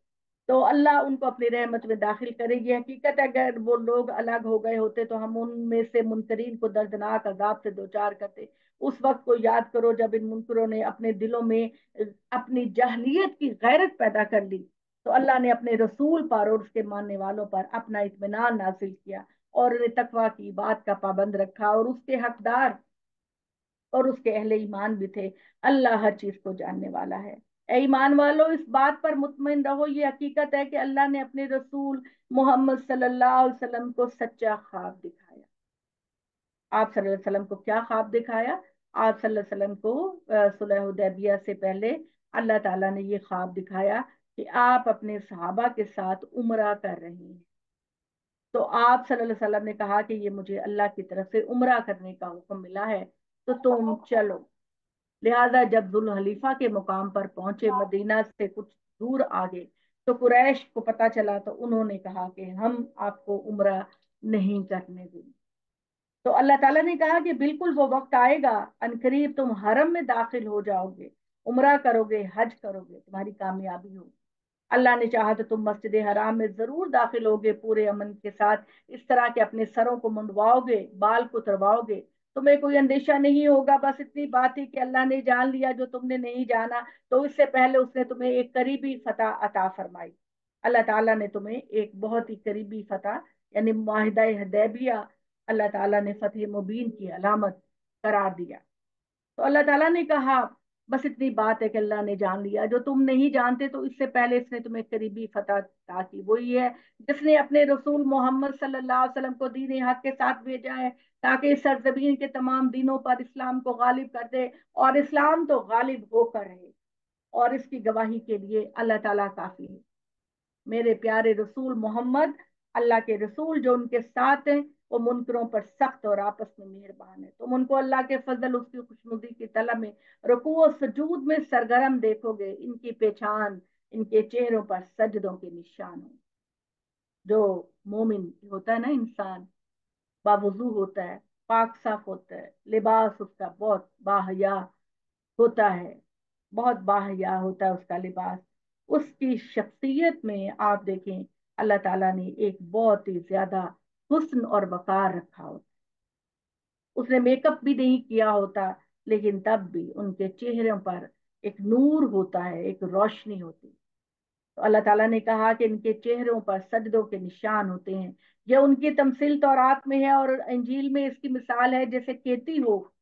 S1: तो अल्लाह उनको अपनी रहमत में दाखिल करेगी। हकीकत अगर वो लोग अलग हो गए होते तो हम उनमें से मुनकरीन को दर्दनाक अजाब से दो चार करते। उस वक्त को याद करो जब इन मुनकरों ने अपने दिलों में अपनी जहलियत की गैरत पैदा कर ली, तो अल्लाह ने अपने रसूल पर और उसके मानने वालों पर अपना इत्मीनान नाजिल किया और उन्हें तकवा की बात का पाबंद रखा, और उसके हकदार और उसके अहले ईमान भी थे। अल्लाह हर चीज को जानने वाला है। ए ईमान वालों, इस बात पर मुतमिन रहो, ये हकीकत है कि अल्लाह ने अपने रसूल मोहम्मद सल्लल्लाहु अलैहि वसल्लम को सच्चा ख्वाब दिखाया। आप सल्लल्लाहु अलैहि वसल्लम को क्या ख्वाब दिखाया? आप सल्लल्लाहु अलैहि वसल्लम को सुलह हुदैबिया से पहले अल्लाह ताला ने ये ख्वाब दिखाया कि आप अपने सहाबा के साथ उम्रा कर रही हैं। तो आप सल्लल्लाहु अलैहि वसल्लम ने कहा कि ये मुझे अल्लाह की तरफ से उम्रा करने का हुक्म मिला है, तो तुम चलो। लिहाजा जब जुल हलीफा के मुकाम पर पहुंचे, मदीना से कुछ दूर आगे, तो कुरैश को पता चला, तो उन्होंने कहा कि हम आपको उम्रा नहीं करने देंगे। तो अल्लाह ताला ने कहा कि बिल्कुल वो वक्त आएगा, अनकरीब तुम हरम में दाखिल हो जाओगे, उम्रा करोगे, हज करोगे, तुम्हारी कामयाबी होगी। अल्लाह ने चाहा तो तुम मस्जिद हराम में जरूर दाखिल होगे पूरे अमन के साथ, इस तरह के अपने सरों को मुंडवाओगे, बाल को उतरवाओगे, तुम्हें कोई अंदेशा नहीं होगा। बस इतनी बात ही कि अल्लाह ने जान लिया जो तुमने नहीं जाना, तो इससे पहले उसने तुम्हें एक करीबी फतह अता फरमाई। अल्लाह ताला ने तुम्हें एक बहुत ही करीबी फतह, यानी मुआहिदा हदैबिया, अल्लाह ताला ने फतेह मुबीन की अलामत करार दिया। तो अल्लाह ताला ने कहा बस इतनी बात है कि अल्लाह ने जान लिया, जो तुम नहीं जानते तो इससे पहले इसने तुम्हें करीबी फतह अता की। वही है जिसने अपने रसूल मोहम्मद सल्लल्लाहु अलैहि वसल्लम को दीन हक के साथ भेजा है, ताकि इस सरजमीन के तमाम दिनों पर इस्लाम को गालिब कर दे, और इस्लाम तो गालिब होकर रहे। और इसकी गवाही के लिए अल्लाह ताला काफी है। मेरे प्यारे रसूल मोहम्मद अल्लाह के रसूल जो उनके साथ हैं, वो मुनकरों पर सख्त और आपस में मेहरबान है। तुम उनको अल्लाह के फजल उसकी खुशनुदी की तलब में रुकू और सजूद में सरगर्म देखोगे। इनकी पहचान इनके चेहरों पर सजदों के निशान हो। जो मोमिन होता है ना इंसान, बावजू होता है, पाक साफ होता है, लिबास उसका बहुत बाहया होता है, बहुत बाहया होता है उसका लिबास। उसकी शख्सियत में आप देखें, अल्लाह ताला ने एक बहुत ही ज्यादा हुस्न और वकार रखा होता। उसने मेकअप भी नहीं किया होता, लेकिन तब भी उनके चेहरों पर एक नूर होता है, एक रोशनी होती है। तो अल्लाह ताला ने कहा कि इनके चेहरों पर सजदों के निशान होते हैं। यह उनकी तमसील तौरात में है और इंजील में इसकी मिसाल है, जैसे खेती हो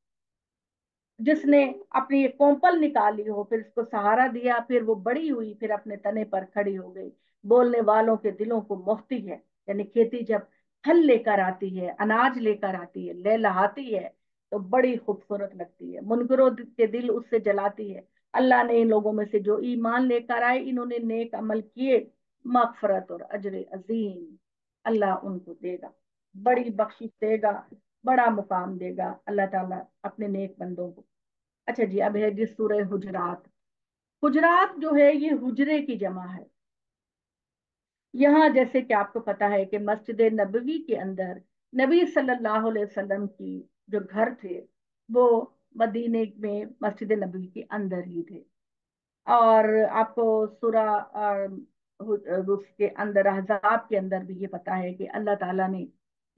S1: जिसने अपनी एक कोंपल निकाली हो, फिर उसको सहारा दिया, फिर वो बड़ी हुई, फिर अपने तने पर खड़ी हो गई। बोलने वालों के दिलों को मोहती है। यानी खेती जब फल लेकर आती है, अनाज लेकर आती है, लहलहाती है, तो बड़ी खूबसूरत लगती है। मुनकरों के दिल उससे जलाती है। अल्लाह ने इन लोगों में से जो ईमान लेकर आए, इन्होंने नेक अमल किए, मगफरत और अजर अजीम अल्लाह उनको देगा, बड़ी बख्शिश देगा, बड़ा मुकाम देगा अल्लाह ताला अपने नेक बंदों को। अच्छा जी, अब है जी सूरह हुजरात। हुजरात जो है ये हुजरे की जमा है। यहाँ जैसे कि आपको पता है कि मस्जिद नबवी के अंदर नबी सल्लल्लाहु अलैहि वसल्लम की जो घर थे, वो मदीने में मस्जिद नबवी के अंदर ही थे। और आपको सूरा उसके अंदर अहज़ाब के अंदर भी ये पता है कि अल्लाह ताला ने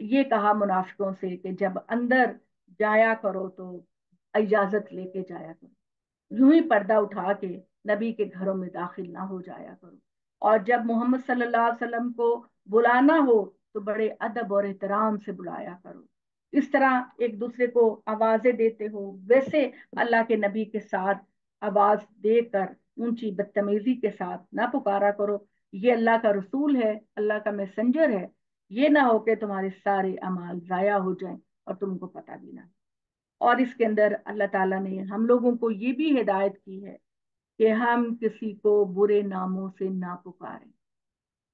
S1: ये कहा मुनाफिकों से कि जब अंदर जाया करो तो इजाजत लेके जाया करो, यूं ही पर्दा उठा के नबी के घरों में दाखिल ना हो जाया करो। और जब मोहम्मद सल्लल्लाहु अलैहि वसल्लम को बुलाना हो तो बड़े अदब और एहतराम से बुलाया करो। इस तरह एक दूसरे को आवाजें देते हो, वैसे अल्लाह के नबी के साथ आवाज देकर ऊंची बदतमीजी के साथ ना पुकारा करो। ये अल्लाह का रसूल है, अल्लाह का मैसेंजर है। ये ना हो कि तुम्हारे सारे अमाल जाया हो जाएं और तुमको पता भी ना। और इसके अंदर अल्लाह ताला ने हम लोगों को ये भी हिदायत की है कि हम किसी को बुरे नामों से ना पुकारें,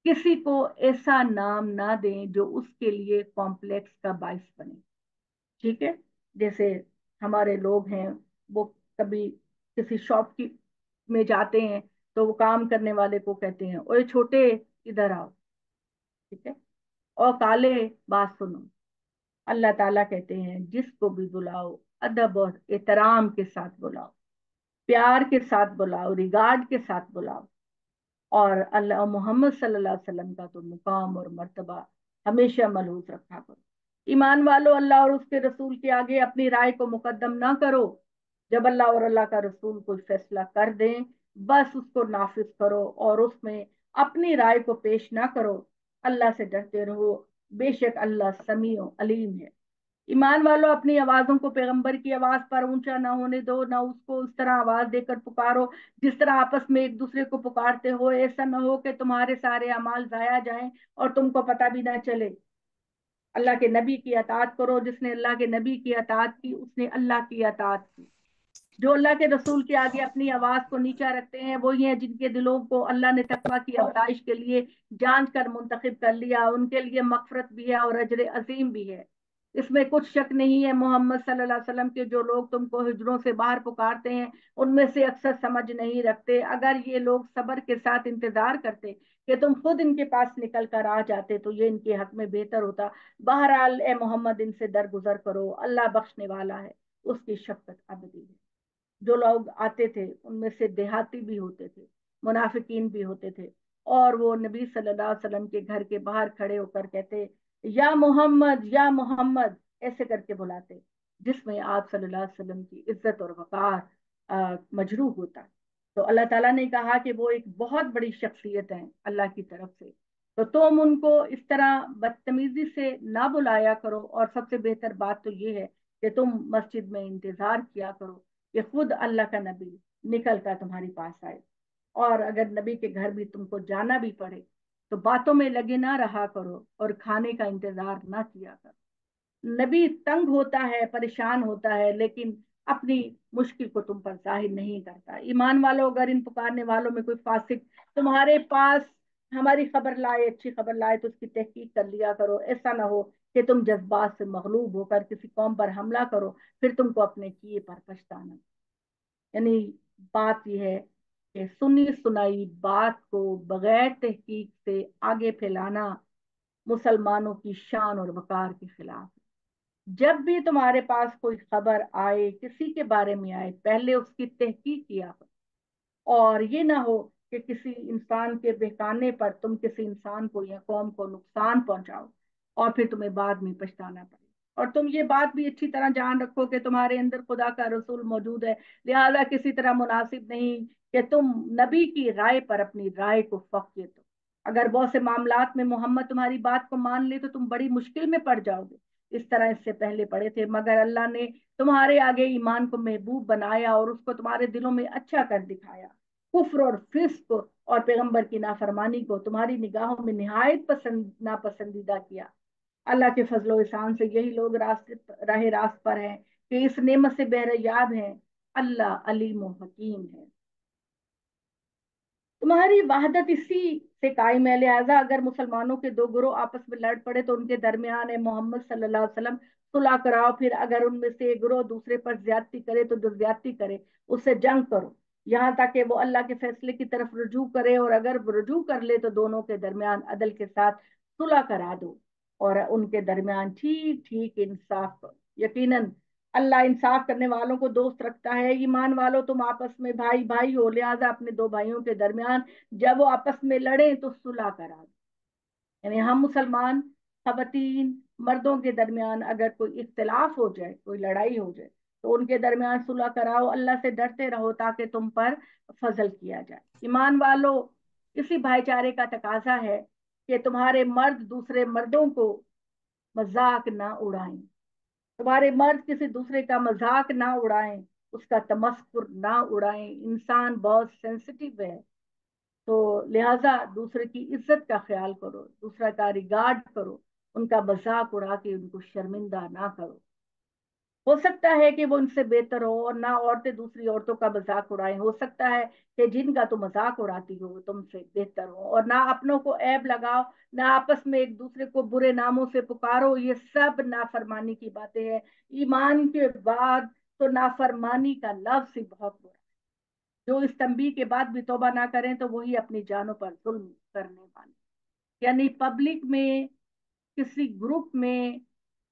S1: किसी को ऐसा नाम ना दें जो उसके लिए कॉम्प्लेक्स का बायस बने। ठीक है, जैसे हमारे लोग हैं, वो कभी किसी शॉप की में जाते हैं, तो वो काम करने वाले को कहते हैं, ओए छोटे इधर आओ। ठीक है, और काले बात सुनो। अल्लाह ताला कहते हैं जिसको भी बुलाओ अदब और एहतराम के साथ बुलाओ, प्यार के साथ बुलाओ, रिगार्ड के साथ बुलाओ। और अल्लाह मोहम्मद सल्लल्लाहु अलैहि वसल्लम का तो मुकाम और मर्तबा हमेशा मलहूज रखा करो। ईमान वालों, अल्लाह और उसके रसूल के आगे अपनी राय को मुकद्दम ना करो। जब अल्लाह और अल्लाह का रसूल कोई फैसला कर दें, बस उसको नाफिज करो और उसमें अपनी राय को पेश ना करो। अल्लाह से डरते रहो, बेशक अल्लाह समीओ अलीम है। ईमान वालों, अपनी आवाजों को पैगंबर की आवाज पर ऊंचा ना होने दो, ना उसको उस तरह आवाज देकर पुकारो जिस तरह आपस में एक दूसरे को पुकारते हो। ऐसा ना हो कि तुम्हारे सारे अमाल जाया जाएं और तुमको पता भी ना चले। अल्लाह के नबी की अतात करो। जिसने अल्लाह के नबी की अतात की, उसने अल्लाह की अतात की। जो अल्लाह के रसूल के आगे अपनी आवाज को नीचा रखते हैं, वही हैं जिनके दिलों को अल्लाह ने तकवा की आजमाइश के लिए जांच कर मुंतखब कर लिया। उनके लिए मगफरत भी है और अजर अजीम भी है। इसमें कुछ शक नहीं है, मोहम्मद सल्लल्लाहु अलैहि वसल्लम के जो लोग तुमको हिजरों से बाहर पुकारते हैं, उनमें से अक्सर समझ नहीं रखते। अगर ये लोग सब्र के साथ इंतजार करते कि तुम खुद इनके पास निकल कर आ जाते, तो ये इनके हक में बेहतर होता। बहरहाल ए मोहम्मद, इनसे दरगुजर करो, अल्लाह बख्शने वाला है, उसकी शफकत अबदी है। जो लोग आते थे उनमें से देहाती भी होते थे, मुनाफिकीन भी होते थे, और वो नबी सल्लल्लाहु अलैहि वसल्लम के घर के बाहर खड़े होकर कहते, या मोहम्मद, या मोहम्मद, ऐसे करके बुलाते, जिसमें आप सल्लल्लाहु अलैहि वसल्लम की इज्जत और वकार मजरूह होता। तो अल्लाह ताला ने कहा कि वो एक बहुत बड़ी शख्सियत है अल्लाह की तरफ से, तो तुम उनको इस तरह बदतमीजी से ना बुलाया करो। और सबसे बेहतर बात तो ये है कि तुम मस्जिद में इंतजार किया करो, कि खुद अल्लाह का नबी निकल कर तुम्हारे पास आए। और अगर नबी के घर भी तुमको जाना भी पड़े तो बातों में लगे ना रहा करो और खाने का इंतजार ना किया करो। नबी तंग होता है, परेशान होता है, लेकिन अपनी मुश्किल को तुम पर जाहिर नहीं करता। ईमान वालों, अगर इन पुकारने वालों में कोई फासिक तुम्हारे पास हमारी खबर लाए, अच्छी खबर लाए, तो उसकी तहकीक कर लिया करो। ऐसा ना हो कि तुम जज्बात से मगलूब होकर किसी कौम पर हमला करो, फिर तुमको अपने किए पर पछताना। यानी बात यह है कि सुनी सुनाई बात को बगैर तहकीक से आगे फैलाना मुसलमानों की शान और वकार के खिलाफ। जब भी तुम्हारे पास कोई खबर आए, किसी के बारे में आए, पहले उसकी तहकीक किया करो। और ये ना हो कि किसी इंसान के बहकाने पर तुम किसी इंसान को या कौम को नुकसान पहुंचाओ और फिर तुम्हें बाद में पछताना पड़े। और तुम ये बात भी अच्छी तरह जान रखो कि तुम्हारे अंदर खुदा का रसूल मौजूद है, लिहाजा किसी तरह मुनासिब नहीं कि तुम नबी की राय पर अपनी राय को फौकियत दो। अगर बहुत से मामलात में मोहम्मद तुम्हारी बात को मान ले तो तुम बड़ी मुश्किल में पड़ जाओगे। इस तरह इससे पहले पड़े थे, मगर अल्लाह ने तुम्हारे आगे ईमान को महबूब बनाया और उसको तुम्हारे दिलों में अच्छा कर दिखाया। कुफ्र और फिस्क और पैगंबर की नाफरमानी को तुम्हारी निगाहों में निहायत पसंद नापसंदीदा किया। अल्लाह के फजलो एहसान से यही लोग रास्ते राह रास्त पर हैं कि इस नेमत से बहरयाब हैं। अल्लाह अलीम और हकीम है। तुम्हारी वहादत इसी से कायम है, लिहाजा अगर मुसलमानों के दो ग्रोह आपस में लड़ पड़े तो उनके दरमियान है मोहम्मद सल्लल्लाहु अलैहि वसल्लम सुलह कराओ। फिर अगर उनमें से एक ग्रोह दूसरे पर ज्यादती करे तो जो ज्यादती करे उससे जंग करो, यहाँ तक कि वो अल्लाह के फैसले की तरफ रुजू करे। और अगर वो रुजू कर ले तो दोनों के दरमियान अदल के साथ सुलह करा दो और उनके दरमियान ठीक ठीक इंसाफ करो। यकीनन अल्लाह इंसाफ करने वालों को दोस्त रखता है। ईमान वालों, तुम आपस में भाई भाई हो, लिहाजा अपने दो भाइयों के दरमियान जब वो आपस में लड़े तो सुलह करा दो। यानी हम मुसलमान खवतीन मर्दों के दरमियान अगर कोई इख्तलाफ हो जाए, कोई लड़ाई हो जाए, तो उनके दरमियान सुलह कराओ। अल्लाह से डरते रहो ताकि तुम पर फजल किया जाए। ईमान वालों, इसी भाईचारे का तकाजा है कि तुम्हारे मर्द दूसरे मर्दों को मजाक ना उड़ाएं। तुम्हारे मर्द किसी दूसरे का मजाक ना उड़ाएं, उसका तमस्कुर ना उड़ाएं। इंसान बहुत सेंसिटिव है, तो लिहाजा दूसरे की इज्जत का ख्याल करो, दूसरा का रिगार्ड करो, उनका मजाक उड़ा के उनको शर्मिंदा ना करो। हो सकता है कि वो उनसे बेहतर हो और ना औरतें दूसरी औरतों का मजाक उड़ाएं। हो सकता है कि जिनका तुम मजाक उड़ाती हो वो तुमसे बेहतर हो। और ना अपनों को ऐब लगाओ, ना आपस में एक दूसरे को बुरे नामों से पुकारो। ये सब नाफरमानी की बातें हैं। ईमान के बाद तो नाफरमानी का लफ्ज ही बहुत बुरा। जो इस तंबी के बाद भी तौबा ना करें तो वही अपनी जानों पर जुल्म करने वाले। यानी पब्लिक में, किसी ग्रुप में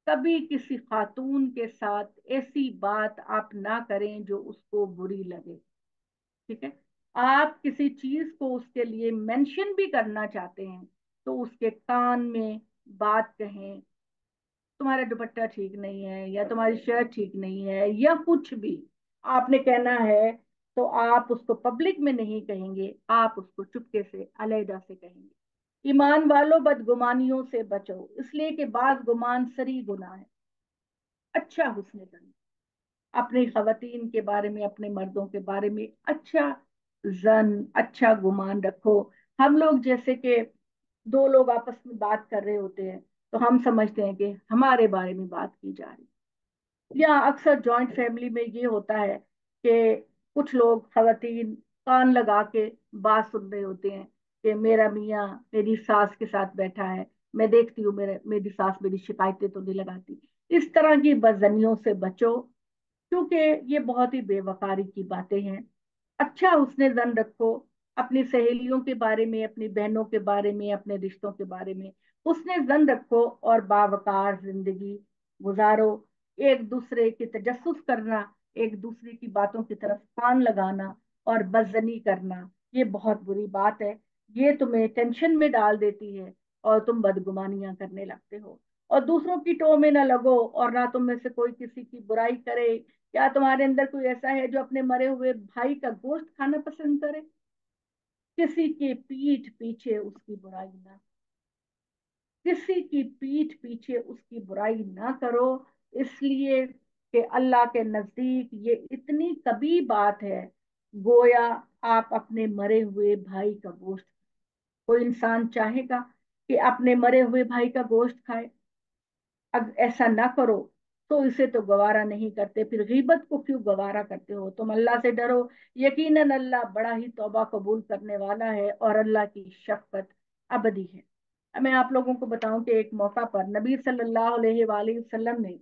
S1: कभी किसी खातून के साथ ऐसी बात आप ना करें जो उसको बुरी लगे। ठीक है। आप किसी चीज को उसके लिए मेंशन भी करना चाहते हैं तो उसके कान में बात कहें, तुम्हारा दुपट्टा ठीक नहीं है या तुम्हारी शर्ट ठीक नहीं है या कुछ भी आपने कहना है, तो आप उसको पब्लिक में नहीं कहेंगे, आप उसको चुपके से अलहदा से कहेंगे। ईमान वालों, बदगुमानियों से बचो, इसलिए कि बाज गुमान सरी गुनाह है। अच्छा हुस्न जन अपनी खवातीन के बारे में, अपने मर्दों के बारे में अच्छा जन, अच्छा गुमान रखो। हम लोग जैसे कि दो लोग आपस में बात कर रहे होते हैं तो हम समझते हैं कि हमारे बारे में बात की जा रही है। या अक्सर जॉइंट फैमिली में ये होता है कि कुछ लोग खवातीन कान लगा के बात सुन रहे होते हैं कि मेरा मियाँ मेरी सास के साथ बैठा है, मैं देखती हूँ मेरी सास मेरी शिकायतें तो नहीं लगाती। इस तरह की बदजनियों से बचो, क्योंकि ये बहुत ही बेवकारी की बातें हैं। अच्छा उसने जन रखो अपनी सहेलियों के बारे में, अपनी बहनों के बारे में, अपने रिश्तों के बारे में उसने जन रखो और बावकार जिंदगी गुजारो। एक दूसरे की तजस्सुस करना, एक दूसरे की बातों की तरफ कान लगाना और बदजनी करना, ये बहुत बुरी बात है। ये तुम्हें टेंशन में डाल देती है और तुम बदगुमानियां करने लगते हो। और दूसरों की टो में ना लगो और ना तुम में से कोई किसी की बुराई करे। क्या तुम्हारे अंदर कोई ऐसा है जो अपने मरे हुए भाई का गोश्त खाना पसंद करे? किसी के पीठ पीछे उसकी बुराई ना, किसी की पीठ पीछे उसकी बुराई ना करो। इसलिए کہ اللہ کے नजदीक ये इतनी कभी बात है, गोया आप अपने मरे हुए भाई का गोश्त। कोई इंसान चाहेगा कि अपने मरे हुए भाई का गोश्त खाए? अगर ऐसा ना करो तो इसे तो गवारा नहीं करते, फिर गीबत को क्यों गवारा करते हो? तुम अल्लाह से डरो, यकीनन अल्लाह बड़ा ही तौबा कबूल करने वाला है और अल्लाह की शफकत अबदी है। अब मैं आप लोगों को बताऊं कि एक मौका पर नबी सल्लल्लाहु अलैहि वसल्लम ने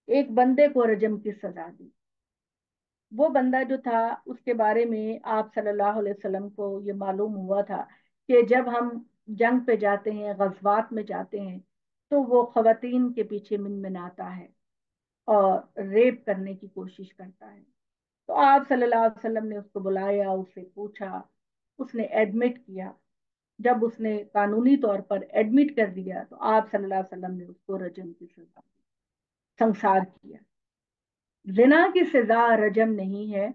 S1: एक बंदे को रजम की सजा दी। वो बंदा जो था उसके बारे में आप सल्लल्लाहु अलैहि वसल्लम को ये मालूम हुआ था कि जब हम जंग पे जाते हैं, गज़वात में जाते हैं, तो वो खवातीन के पीछे मिनमिनाता है और रेप करने की कोशिश करता है। तो आप सल्लल्लाहु अलैहि वसल्लम ने उसको बुलाया, उससे पूछा, उसने एडमिट किया। जब उसने कानूनी तौर पर एडमिट कर दिया तो आप सल्लल्लाहु अलैहि वसल्लम ने उसको रजम की सजा दी, संसार किया। जिना की सजा रजम नहीं है,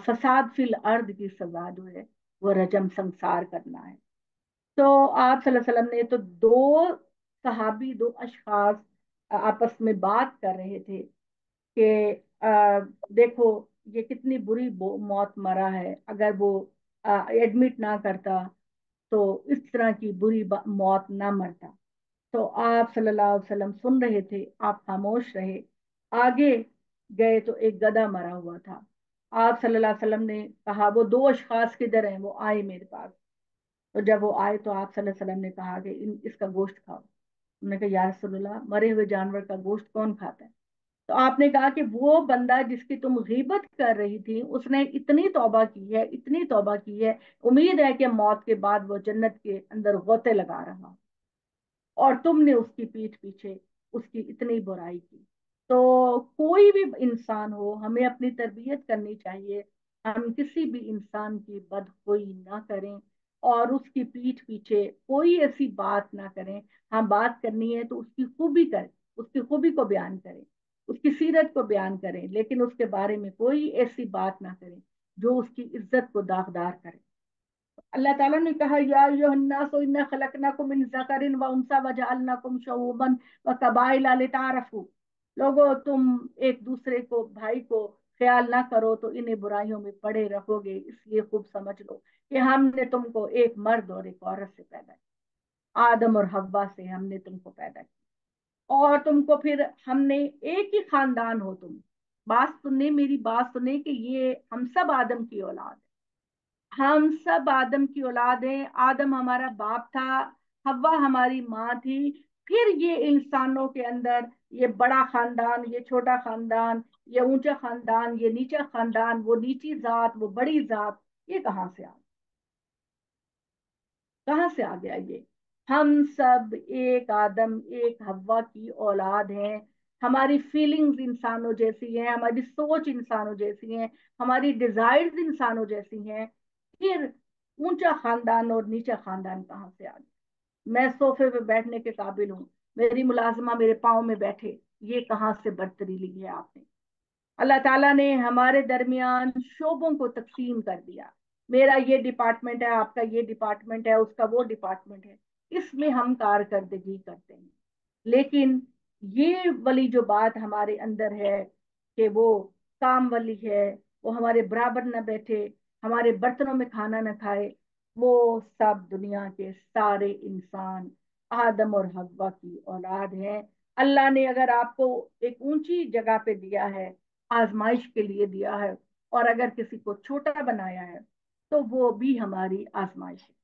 S1: फसाद फिल अर्द की सजा जो है वो रजम, संसार करना है। तो आप सल्लल्लाहु अलैहि वसल्लम ने तो दो सहाबी, दो अशखास आपस में बात कर रहे थे कि देखो ये कितनी बुरी मौत मरा है, अगर वो एडमिट ना करता तो इस तरह की बुरी मौत ना मरता। तो आप सल्लल्लाहु अलैहि वसल्लम सुन रहे थे, आप खामोश रहे। आगे गए तो एक गधा मरा हुआ था। आप सल्लल्लाहु अलैहि वसल्लम ने कहा वो दो अशखास किधर हैं, वो आए मेरे पास। तो जब वो आए तो आप सल्लल्लाहु अलैहि वसल्लम ने कहा कि इसका गोश्त खाओ। उन्होंने कहा या रसूलल्लाह, मरे हुए जानवर का गोश्त कौन खाता है? तो आपने कहा कि वो बंदा जिसकी तुम गीबत कर रही थी उसने इतनी तौबा की है, इतनी तौबा की है, उम्मीद है कि मौत के बाद वो जन्नत के अंदर गोते लगा रहा, और तुमने उसकी पीठ पीछे उसकी इतनी बुराई की। तो कोई भी इंसान हो, हमें अपनी तरबियत करनी चाहिए, हम किसी भी इंसान की बदखोई ना करें और उसकी पीठ पीछे कोई ऐसी बात ना करें। हम बात करनी है तो उसकी खूबी करें, उसकी खूबी को बयान करें, उसकी सीरत को बयान करें, लेकिन उसके बारे में कोई ऐसी बात ना करें जो उसकी इज्जत को दागदार करे। अल्लाह ताला ने कहा या अय्युहन्नासु इन्ना खलकनाकुम मिन ज़करिन व उनसा वजअलनाकुम शुऊबन व कबाइला लितारफू। लोगो, तुम एक दूसरे को, भाई को ख्याल ना करो तो इन्हें बुराइयों में पड़े रहोगे, इसलिए खूब समझ लो कि हमने तुमको एक मर्द और एक औरत से पैदा किया, आदम और हव्वा से हमने तुमको पैदा किया, और तुमको फिर हमने एक ही खानदान हो तुम। बात सुनने, मेरी बात सुने कि ये हम सब आदम की औलाद, हम सब आदम की औलाद हैं। आदम हमारा बाप था, हव्वा हमारी माँ थी। फिर ये इंसानों के अंदर ये बड़ा खानदान, ये छोटा खानदान, ये ऊंचा खानदान, ये नीचा खानदान, वो नीची जात, वो बड़ी जात, ये कहाँ से आ, कहाँ से आ गया ये? हम सब एक आदम एक हव्वा की औलाद हैं। हमारी फीलिंग्स इंसानों जैसी हैं, हमारी सोच इंसानों जैसी है, हमारी डिजायर्स इंसानों जैसी हैं। फिर ऊंचा खानदान और नीचा खानदान कहाँ से आ गया? मैं सोफे पे बैठने के काबिल हूँ, मेरी मुलाजिमा मेरे पाँव में बैठे, ये कहाँ से बर्तरी ली है आपने? अल्लाह ताला ने हमारे दरमियान शोबों को तकसीम कर दिया। मेरा ये डिपार्टमेंट है, आपका ये डिपार्टमेंट है, उसका वो डिपार्टमेंट है, इसमें हम कारकर्दगी करते हैं। लेकिन ये वाली जो बात हमारे अंदर है कि वो काम वाली है, वो हमारे बराबर न बैठे, हमारे बर्तनों में खाना न खाए, वो सब दुनिया के सारे इंसान आदम और हव्वा की औलाद हैं। अल्लाह ने अगर आपको एक ऊंची जगह पे दिया है, आजमाइश के लिए दिया है, और अगर किसी को छोटा बनाया है तो वो भी हमारी आजमाइश है।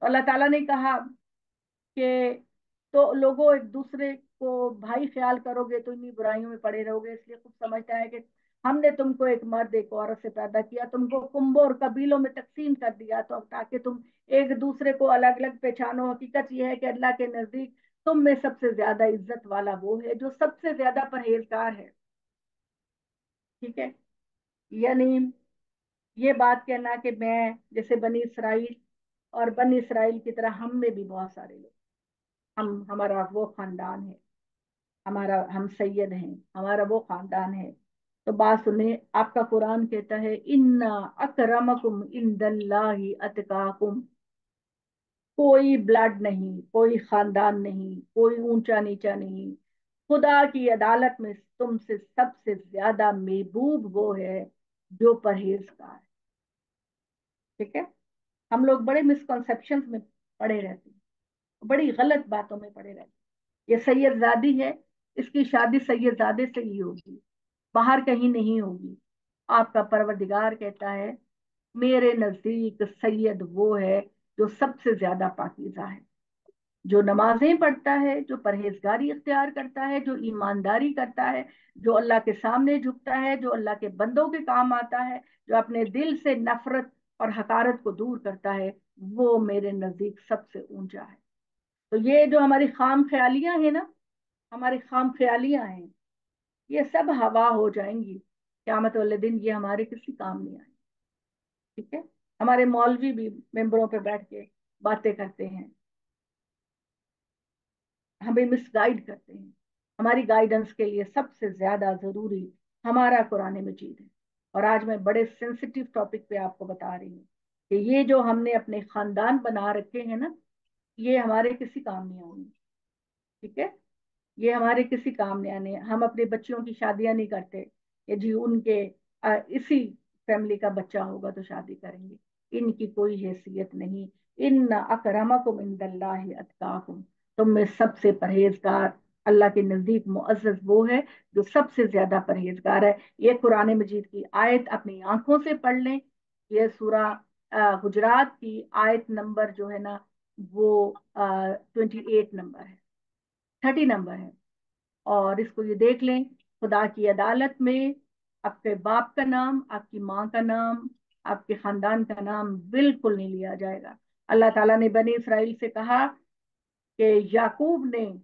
S1: तो अल्लाह ताला ने कहा कि तो लोगों, एक दूसरे को भाई ख्याल करोगे तो इन्हीं बुराइयों में पड़े रहोगे, इसलिए खूब समझता है कि हमने तुमको एक मर्द एक औरत से पैदा किया, तुमको कुंबों और कबीलों में तकसीम कर दिया, तो ताकि तुम एक दूसरे को अलग अलग पहचानो। हकीकत यह है कि अल्लाह के नजदीक तुम में सबसे ज्यादा इज्जत वाला वो है जो सबसे ज्यादा परहेजगार है। ठीक है? यानी ये बात कहना कि मैं जैसे बनी इसराइल, और बनी इसराइल की तरह हम में भी बहुत सारे लोग, हम, हमारा वो खानदान है, हमारा, हम सैयद हैं, हमारा वो खानदान है। तो बात सुने, आपका कुरान कहता है इन्ना अकरमकुम इंदल्लाहि अतकाकुम। कोई ब्लड नहीं, कोई खानदान नहीं, कोई ऊंचा नीचा नहीं, खुदा की अदालत में तुमसे सबसे ज्यादा महबूब वो है जो परहेजगार है। ठीक है। हम लोग बड़े मिसकॉन्सेप्शन में पड़े रहते हैं, बड़ी गलत बातों में पड़े रहते हैं। ये सैयदजादी है, इसकी शादी सैयदजादे से ही होगी, बाहर कहीं नहीं होगी। आपका परवरदिगार कहता है मेरे नजदीक सैयद वो है जो सबसे ज्यादा पाकीज़ा है, जो नमाजें पढ़ता है, जो परहेजगारी इख्तियार करता है, जो ईमानदारी करता है, जो अल्लाह के सामने झुकता है, जो अल्लाह के बंदों के काम आता है, जो अपने दिल से नफरत और हकारत को दूर करता है, वो मेरे नजदीक सबसे ऊंचा है। तो ये जो हमारी खाम ख्यालियां हैं ना, हमारी खाम ख्यालियां हैं, ये सब हवा हो जाएंगी क़यामत वाले दिन, ये हमारे किसी काम नहीं आएंगे। ठीक है। हमारे मौलवी भी मेंबरों पे बैठ के बातें करते हैं, हमें मिसगाइड करते हैं। हमारी गाइडेंस के लिए सबसे ज्यादा जरूरी हमारा कुरान मजीद है। और आज मैं बड़े सेंसिटिव टॉपिक पे आपको बता रही हूँ कि ये जो हमने अपने खानदान बना रखे हैं ना, ये हमारे किसी काम नहीं आएंगे। ठीक है। ये हमारे किसी काम नहीं आने। हम अपने बच्चियों की शादियां नहीं करते कि जी उनके इसी फैमिली का बच्चा होगा तो शादी करेंगे। इनकी कोई हैसियत नहीं। इन अकरमकुम इंदल्लाहि अतकाकुम, तुम में सबसे परहेजगार अल्लाह के नजदीक मुअज्जज वो है जो सबसे ज्यादा परहेजगार है। ये कुरान मजीद की आयत अपनी आंखों से पढ़ लें। ये सूरा हुजरात की आयत नंबर जो है ना, वो 28 नंबर है, 30 नंबर है। और इसको ये देख लें, खुदा की अदालत में आपके बाप का नाम, आपकी माँ का नाम, आपके खानदान का नाम बिल्कुल नहीं लिया जाएगा। अल्लाह ताला ने बनी इसराइल से कहा कि याकूब ने,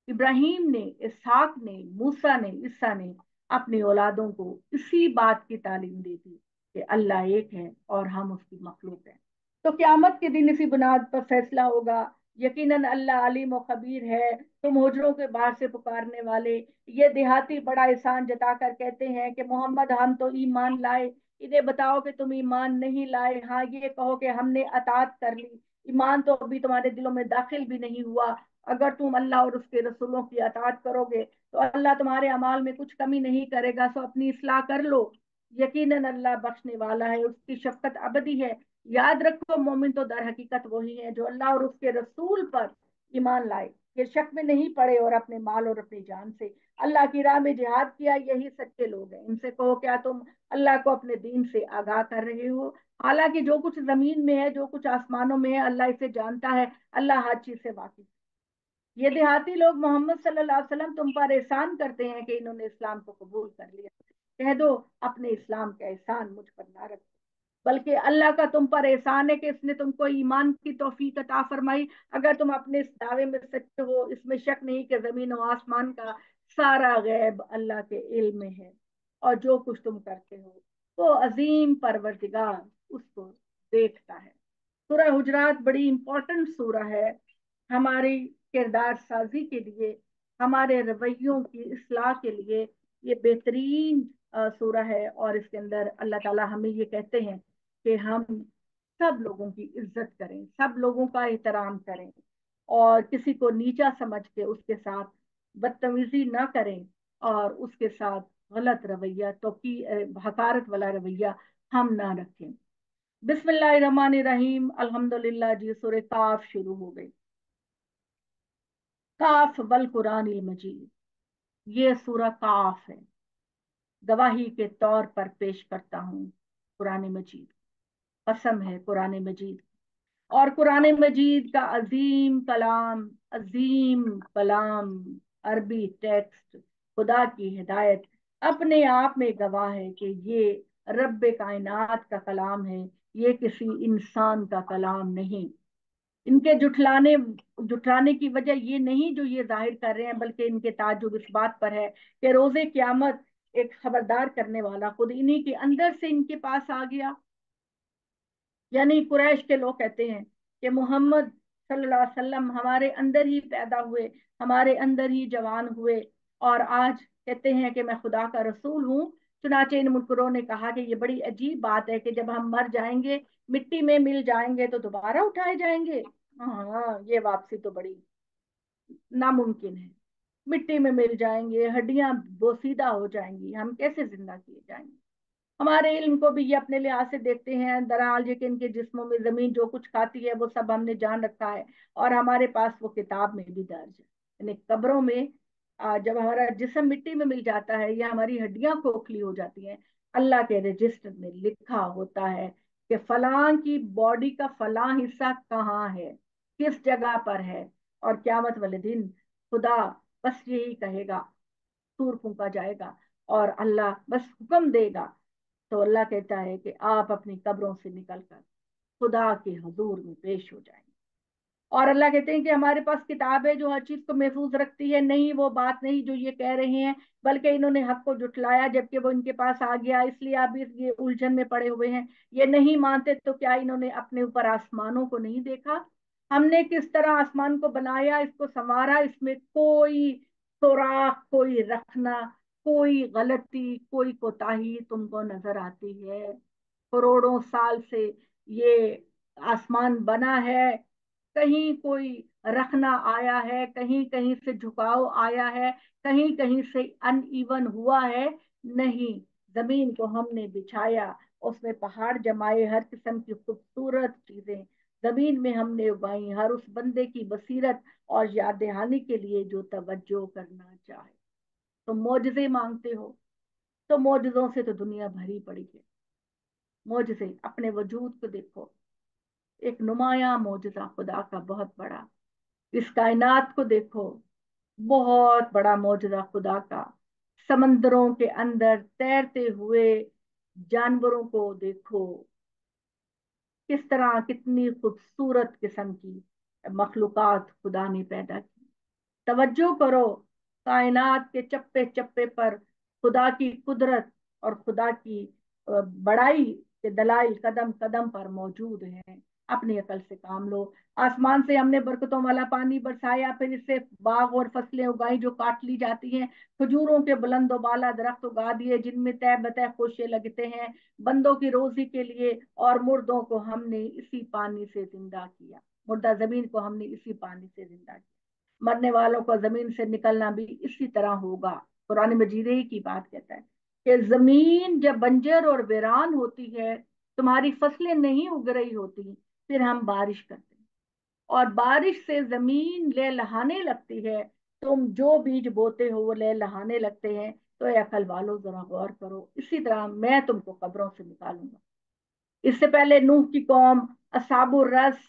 S1: इब्राहिम ने, इसहाक ने, मूसा ने, ईसा ने अपनी औलादों को इसी बात की तालीम दी थी कि अल्लाह एक है और हम उसकी मखलूक हैं। तो क्यामत के दिन इसी बुनियाद पर फैसला होगा। यकीनन अल्लाह अलीम और खबीर है। तुम हुजरों के बाहर से पुकारने वाले, ये देहाती बड़ा एहसान जताकर कहते हैं कि मोहम्मद हम तो ईमान लाए, इन्हें बताओ कि तुम ईमान नहीं लाए। हाँ, ये कहो कि हमने अतात कर ली, ईमान तो अभी तुम्हारे दिलों में दाखिल भी नहीं हुआ। अगर तुम अल्लाह और उसके रसूलों की अतात करोगे तो अल्लाह तुम्हारे अमाल में कुछ कमी नहीं करेगा, सो अपनी इस्लाह कर लो। यकीनन अल्लाह बख्शने वाला है, उसकी शफकत अबदी है। याद रखो मोमिन तो दर हकीकत वही है जो अल्लाह और उसके रसूल पर ईमान लाए, ये शक में नहीं पड़े और अपने माल और अपनी जान से अल्लाह की राह में जिहाद किया, यही सच्चे लोग हैं। इनसे कहो क्या तुम अल्लाह को अपने दीन से आगाह कर रहे हो? हालांकि जो कुछ जमीन में है, जो कुछ आसमानों में है, अल्लाह इसे जानता है। अल्लाह हर चीज से वाकिफ। ये देहाती लोग मोहम्मद सल्लल्लाहु अलैहि वसल्लम तुम पर एहसान करते हैं कि इन्होंने इस्लाम को कबूल कर लिया। कह दो अपने इस्लाम का एहसान मुझ पर ना रखो, बल्कि अल्लाह का तुम पर एहसान है कि इसने तुमको ईमान की तौफीक अता फरमाई। अगर तुम अपने इस दावे में सच्चे हो, इसमें शक नहीं कि जमीन और आसमान का सारा गैब अल्लाह के इल्म में है और जो कुछ तुम करते हो वो अजीम परवरदिगार उसको देखता है। सूरह हुजरात बड़ी इंपॉर्टेंट सूरह है हमारी किरदार साजी के लिए, हमारे रवैयों की इस्लाह के लिए। ये बेहतरीन सूरह है और इसके अंदर अल्लाह ताला हमें ये कहते हैं कि हम सब लोगों की इज्जत करें, सब लोगों का एहतराम करें और किसी को नीचा समझ के उसके साथ बदतमीजी ना करें और उसके साथ गलत रवैया तो की हकारत वाला रवैया हम ना रखें। बिस्मिल्लाहिर्रहमानिर्रहीम, अल्हम्दुलिल्लाह जी। सूरह काफ शुरू हो गई। काफ वल कुरान मजीद, ये सूरह काफ है। गवाही के तौर पर पेश करता हूँ कुरान मजीद, कसम है कुरान मजीद और कुरान मजीद का अजीम कलाम, अरबी टेक्स्ट, खुदा की हिदायत अपने आप में गवाह है कि ये रब कायनात का कलाम है, ये किसी इंसान का कलाम नहीं। इनके जुठलाने की वजह ये नहीं जो ये जाहिर कर रहे हैं, बल्कि इनके ताज्जुब इस बात पर है कि रोजे क्यामत एक खबरदार करने वाला खुद इन्हीं के अंदर से इनके पास आ गया। यानी कुरैश के लोग कहते हैं कि मोहम्मद सल्लल्लाहु अलैहि वसल्लम हमारे अंदर ही पैदा हुए, हमारे अंदर ही जवान हुए और आज कहते हैं कि मैं खुदा का रसूल हूँ। चुनाचे इन मुनकरों ने कहा कि ये बड़ी अजीब बात है कि जब हम मर जाएंगे, मिट्टी में मिल जाएंगे तो दोबारा उठाए जाएंगे। हाँ, ये वापसी तो बड़ी नामुमकिन है। मिट्टी में मिल जाएंगे, हड्डियां बोसीदा हो जाएंगी, हम कैसे जिंदा किए जाएंगे। हमारे इल्म को भी ये अपने लिहाज से देखते हैं, दरहाल ये कि इनके जिस्मों में जमीन जो कुछ खाती है वो सब हमने जान रखा है, और हमारे पास वो किताब में भी दर्ज है। यानी कब्रों में जब हमारा जिस्म मिट्टी में मिल जाता है या हमारी हड्डियां खोखली हो जाती हैं, अल्लाह के रजिस्टर में लिखा होता है कि फलां की बॉडी का फलां हिस्सा कहाँ है, किस जगह पर है। और क्यामत वाले दिन खुदा बस यही कहेगा, सूर फूंका जाएगा और अल्लाह बस हुक्म देगा, तो अल्लाह कहता है कि आप अपनी कब्रों से निकलकर खुदा के हजूर में पेश हो जाएंगे। और अल्लाह कहते हैं कि हमारे पास किताब है जो हर चीज को महफूज रखती है। नहीं, वो बात नहीं जो ये कह रहे हैं, बल्कि इन्होंने हक को जुटलाया जबकि वो इनके पास आ गया, इसलिए आप इस ये उलझन में पड़े हुए हैं। ये नहीं मानते तो क्या इन्होंने अपने ऊपर आसमानों को नहीं देखा? हमने किस तरह आसमान को बनाया, इसको संवारा, इसमें कोई सुराख, कोई रखना, कोई गलती, कोई कोताही तुमको नजर आती है? करोड़ों साल से ये आसमान बना है, कहीं कोई रखना आया है, कहीं कहीं से झुकाव आया है, कहीं कहीं से अनइवन हुआ है? नहीं। जमीन को हमने बिछाया, उसमें पहाड़ जमाए, हर किस्म की खूबसूरत चीजें जमीन में हमने उगाई, हर उस बंदे की बसीरत और याद दहानी के लिए जो तवज्जो करना चाहे। तो मोजज़े मांगते हो, तो मोजज़ों से तो दुनिया भरी पड़ी है। मोजज़े अपने वजूद को देखो, एक नुमाया मोजज़ा खुदा का बहुत बड़ा। इस कायनात को देखो, बहुत बड़ा मोजज़ा खुदा का। समंदरों के अंदर तैरते हुए जानवरों को देखो, किस तरह कितनी खूबसूरत किस्म की मखलूकात खुदा ने पैदा की। तवज्जो करो, कायनात के चप्पे चप्पे पर खुदा की कुदरत और खुदा की बड़ाई के दलाइल कदम कदम पर मौजूद हैं। अपनी अकल से काम लो। आसमान से हमने बरकतों वाला पानी बरसाया, फिर इससे बाग और फसलें उगाई जो काट ली जाती हैं। खजूरों के बुलंद बाला दरख्त उगा दिए जिनमें तय बतय खोशे लगते हैं बंदों की रोजी के लिए। और मुर्दों को हमने इसी पानी से जिंदा किया, मुर्दा जमीन को हमने इसी पानी से जिंदा किया। मरने वालों को जमीन से निकलना भी इसी तरह होगा। कुरान मजीद ही की बात कहता है कि जमीन जब बंजर और वीरान होती है, तुम्हारी फसलें नहीं उग रही होती, फिर हम बारिश करते हैं और बारिश से जमीन लहलहाने लगती है। तुम जो बीज बोते हो वो लहलहाने लगते हैं। तो ए अकल वालों जरा गौर करो, इसी तरह मैं तुमको कब्रों से निकालूंगा। इससे पहले नूह की कौम, असहाबुर रस,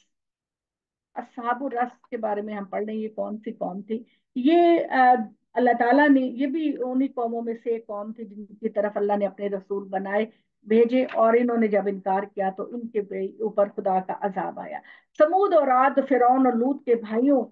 S1: असहाबु रस के बारे में हम पढ़ रहे हैं। ये कौन सी कौम थी? ये अल्लाह ताला ने, ये भी उन्हीं कौमों में से एक कौम थी जिनकी तरफ अल्लाह ने अपने रसूल बनाए, भेजे, और इन्होंने जब इनकार किया तो इनके ऊपर खुदा का अजाब आया। समूद और आद, फिरौन और लूत के भाइयों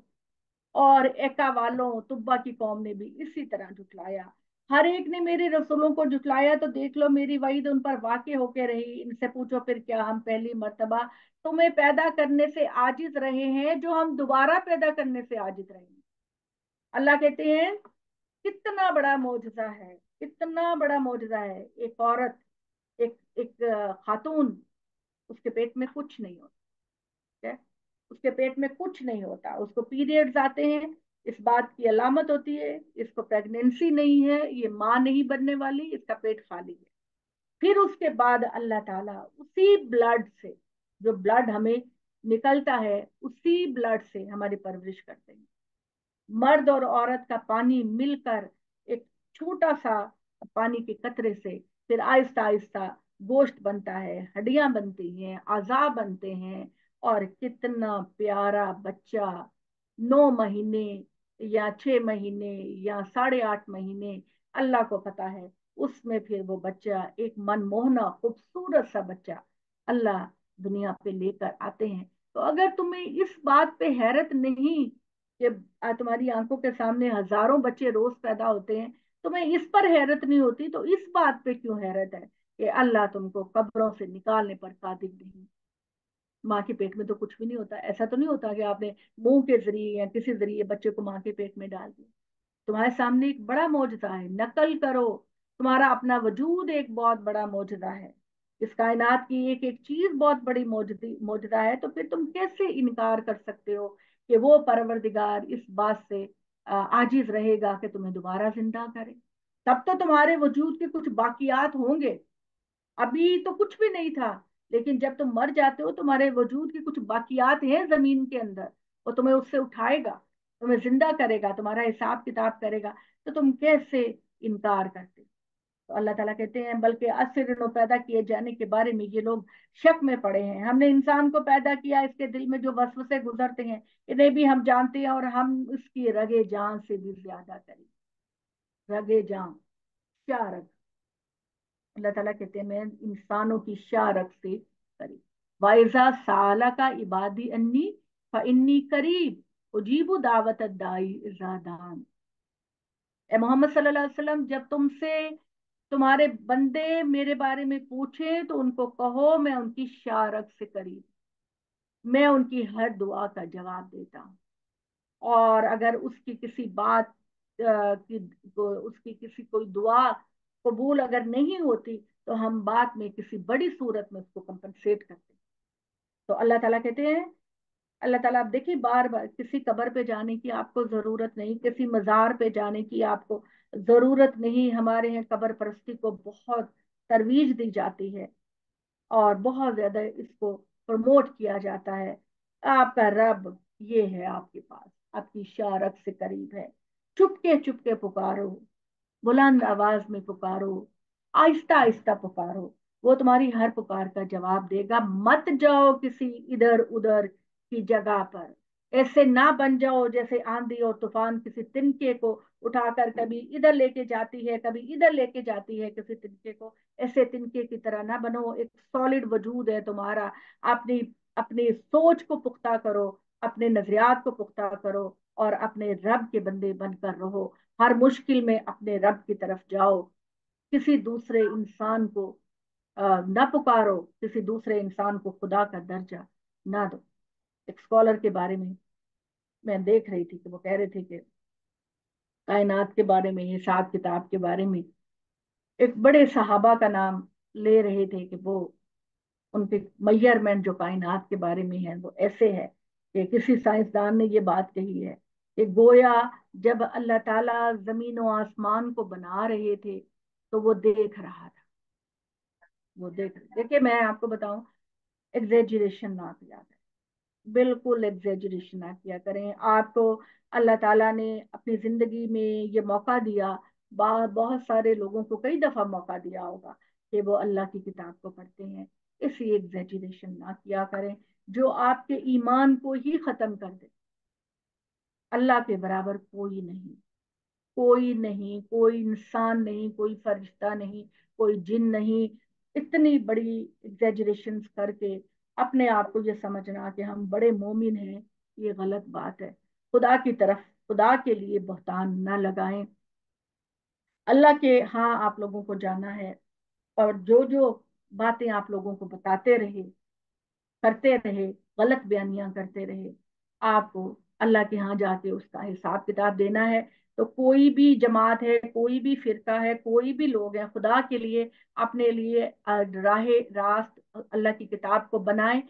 S1: और एका वालों, तुब्बा की कौम ने भी इसी तरह जुटलाया। हर एक ने मेरे रसूलों को जुटलाया, तो देख लो मेरी वईद उन पर वाक़ई होके रही। इनसे पूछो फिर क्या हम पहली मर्तबा तुम्हें पैदा करने से आजिज रहे हैं जो हम दोबारा पैदा करने से आजिज रहेंगे? अल्लाह कहते हैं कितना बड़ा मोजजा है, कितना बड़ा मोजजा है। एक औरत, एक एक खातून, उसके पेट में कुछ नहीं होता है, उसके पेट में कुछ नहीं होता, उसको पीरियड्स आते हैं, इस बात की अलामत होती है इसको प्रेगनेंसी नहीं है, ये माँ नहीं बनने वाली, इसका पेट खाली है। फिर उसके बाद अल्लाह ताला उसी ब्लड से, जो ब्लड हमें निकलता है, उसी ब्लड से हमारी परवरिश करते हैं। मर्द और औरत का पानी मिलकर एक छोटा सा पानी के कतरे से फिर आहिस्ता आहिस्ता गोश्त बनता है, हड्डियां बनती हैं, आज़ा बनते हैं। और कितना प्यारा बच्चा, 9 महीने या 6 महीने या 8.5 महीने, अल्लाह को पता है, उसमें फिर वो बच्चा एक मनमोहना खूबसूरत सा बच्चा अल्लाह दुनिया पे लेकर आते हैं। तो अगर तुम्हें इस बात पे हैरत नहीं कि तुम्हारी आंखों के सामने हजारों बच्चे रोज पैदा होते हैं, तुम्हें इस पर हैरत नहीं होती, तो इस बात पे क्यों हैरत है कि अल्लाह तुमको कब्रों से निकालने पर कादिर नहीं? माँ के पेट में तो कुछ भी नहीं होता। ऐसा तो नहीं होता कि आपने मुंह के जरिए या किसी जरिए बच्चे को माँ के पेट में डाल दिया। तुम्हारे सामने एक बड़ा मौजूदा है, नकल करो। तुम्हारा अपना वजूद एक बहुत बड़ा मौजूदा है, इस कायनात की एक एक चीज बहुत बड़ी मौजूदा है। तो फिर तुम कैसे इनकार कर सकते हो कि वो परवरदिगार इस बात से आजिज रहेगा कि तुम्हें दोबारा जिंदा करे। तब तो तुम्हारे वजूद के कुछ बाकियात होंगे, अभी तो कुछ भी नहीं था, लेकिन जब तुम मर जाते हो तुम्हारे वजूद के कुछ बाकियात हैं जमीन के अंदर, वो तुम्हें उससे उठाएगा, तुम्हें जिंदा करेगा, तुम्हारा हिसाब किताब करेगा। तो तुम कैसे इनकार करते? तो अल्लाह ताला कहते हैं बल्कि असर पैदा किए जाने के बारे में ये लोग शक में पड़े हैं। हमने इंसान को पैदा किया, इसके दिल में जो वसवसे गुजरते हैं इन्हें भी हम जानते हैं, और हम उसकी रगे जान से भी ज्यादा करें। रगे जान, क्या रग? अल्लाह ताला कहते हैं मैं इंसानों की शारक से करीब। वाइजा साला का इबादी अन्नी फन्नी करीब उजीबु दावत दाई इजादान। ए मोहम्मद सल्लल्लाहु अलैहि वसल्लम, जब तुमसे तुम्हारे बंदे मेरे बारे में पूछे तो उनको कहो मैं उनकी शारक से करीब, मैं उनकी हर दुआ का जवाब देता हूँ। और अगर उसकी किसी बात की उसकी किसी कोई दुआ कबूल अगर नहीं होती तो हम बाद में किसी बड़ी सूरत में उसको कंपनसेट करते। तो अल्लाह ताला कहते हैं, अल्लाह ताला, आप देखिए बार बार किसी कब्र पे जाने की आपको जरूरत नहीं, किसी मजार पे जाने की आपको जरूरत नहीं। हमारे यहाँ कब्र परस्ती को बहुत तरवीज दी जाती है और बहुत ज्यादा इसको प्रमोट किया जाता है। आपका रब ये है आपके पास, आपकी शारत से करीब है। चुपके चुपके पुकारो, बुलंद आवाज में पुकारो, आहिस्ता आहिस्ता पुकारो, वो तुम्हारी हर पुकार का जवाब देगा। मत जाओ किसी इधर उधर की जगह पर, ऐसे ना बन जाओ जैसे आंधी और तूफान किसी तिनके को उठाकर कभी इधर लेके जाती है कभी इधर लेके जाती है किसी तिनके को। ऐसे तिनके की तरह ना बनो, एक सॉलिड वजूद है तुम्हारा। अपनी अपनी सोच को पुख्ता करो, अपने नजरियात को पुख्ता करो, और अपने रब के बंदे बनकर रहो। हर मुश्किल में अपने रब की तरफ जाओ, किसी दूसरे इंसान को ना पुकारो, किसी दूसरे इंसान को खुदा का दर्जा ना दो। एक स्कॉलर के बारे में मैं देख रही थी कि वो कह रहे थे कि कायनात के बारे में, हिसाब किताब के बारे में, एक बड़े सहाबा का नाम ले रहे थे कि वो उनके मेजरमेंट जो कायनात के बारे में है वो ऐसे है कि किसी साइंसदान ने ये बात कही है कि गोया जब अल्लाह ताला जमीन और आसमान को बना रहे थे तो वो देख रहा था। वो देखिए मैं आपको बताऊं, एग्जेजरेशन ना किया करें, बिल्कुल एग्जेजरेशन ना किया करें। आपको अल्लाह ताला ने अपनी जिंदगी में ये मौका दिया, बहुत सारे लोगों को कई दफा मौका दिया होगा कि वो अल्लाह की किताब को पढ़ते हैं। इसलिए एग्जेजरेशन ना किया करें जो आपके ईमान को ही खत्म कर दे। अल्लाह के बराबर कोई नहीं, कोई नहीं, कोई इंसान नहीं, कोई फरिश्ता नहीं, कोई जिन नहीं। इतनी बड़ी एग्जेजरेशन करके अपने आप को ये समझना कि हम बड़े मोमिन हैं, ये गलत बात है। खुदा की तरफ, खुदा के लिए बहतान न लगाएं। अल्लाह के हाँ आप लोगों को जाना है, और जो जो बातें आप लोगों को बताते रहे, करते रहे, गलत बयानियां करते रहे, आपको अल्लाह के यहाँ जाके उसका हिसाब किताब देना है। तो कोई भी जमात है, कोई भी फिरका है, कोई भी लोग हैं, खुदा के लिए अपने लिए राहे रास्त अल्लाह की किताब को बनाएं।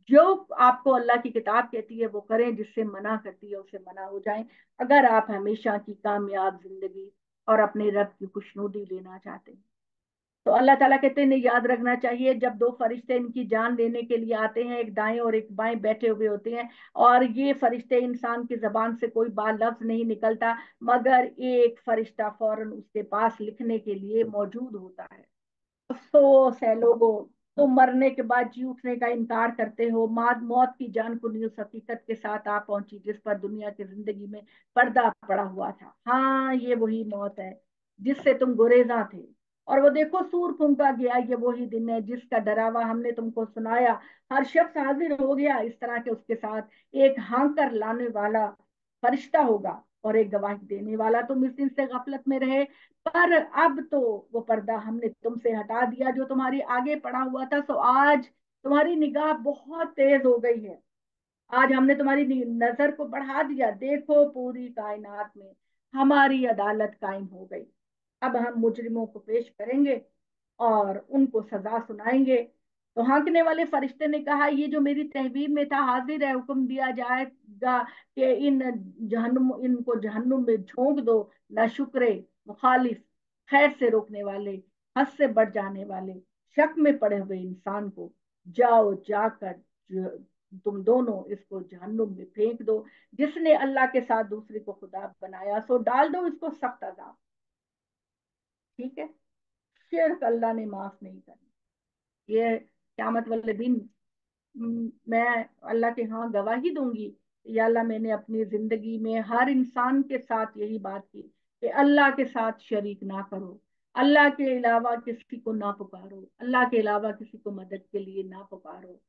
S1: जो आपको अल्लाह की किताब कहती है वो करें, जिससे मना करती है उससे मना हो जाएं। अगर आप हमेशा की कामयाब जिंदगी और अपने रब की खुशनुदी लेना चाहते हैं तो अल्लाह ताला कहते हैं याद रखना चाहिए, जब दो फरिश्ते इनकी जान लेने के लिए आते हैं, एक दाएं और एक बाएं बैठे हुए होते हैं, और ये फरिश्ते, इंसान की जबान से कोई बात लफ्ज नहीं निकलता मगर एक फरिश्ता फौरन उसके पास लिखने के लिए मौजूद होता है। अफसोस है लोगों, तुम मरने के बाद जी उठने का इनकार करते हो। मौत की जान को उस हकीकत के साथ आ पहुंची जिस पर दुनिया की जिंदगी में पर्दा पड़ा हुआ था। हाँ ये वही मौत है जिससे तुम गुरेजा थे, और वो देखो सूर फूंका गया, ये वही दिन है जिसका डरावा हमने तुमको सुनाया। हर शख्स हाजिर हो गया इस तरह के उसके साथ एक हाँक कर लाने वाला फरिश्ता होगा और एक गवाही देने वाला। तुम इस दिन से गफलत में रहे, पर अब तो वो पर्दा हमने तुमसे हटा दिया जो तुम्हारी आगे पड़ा हुआ था। सो आज तुम्हारी निगाह बहुत तेज हो गई है, आज हमने तुम्हारी नजर को बढ़ा दिया। देखो पूरी कायनात में हमारी अदालत कायम हो गई। अब हम मुजरिमों को पेश करेंगे और उनको सजा सुनाएंगे। तो हाँकने वाले फरिश्ते ने कहा, ये जो मेरी तहवीर में था हाजिर है, हुक्म दिया जाएगा कि इन जहन्नुम इनको जहन्नुम में झोंक दो। ना शुक्रे, मुखालिफ, खैर से रोकने वाले, हद से बढ़ जाने वाले, शक में पड़े हुए इंसान को, जाओ जाकर तुम दोनों इसको जहन्नुम में फेंक दो। जिसने अल्लाह के साथ दूसरे को खुदा बनाया सो डाल दो इसको सख्त अजाब। ठीक है, शिर्क अल्लाह ने माफ नहीं करना। ये क्यामत वाले दिन मैं अल्लाह के यहाँ गवाही दूंगी, या अल्लाह मैंने अपनी जिंदगी में हर इंसान के साथ यही बात की कि अल्लाह के साथ शरीक ना करो, अल्लाह के अलावा किसी को ना पुकारो, अल्लाह के अलावा किसी को मदद के लिए ना पुकारो।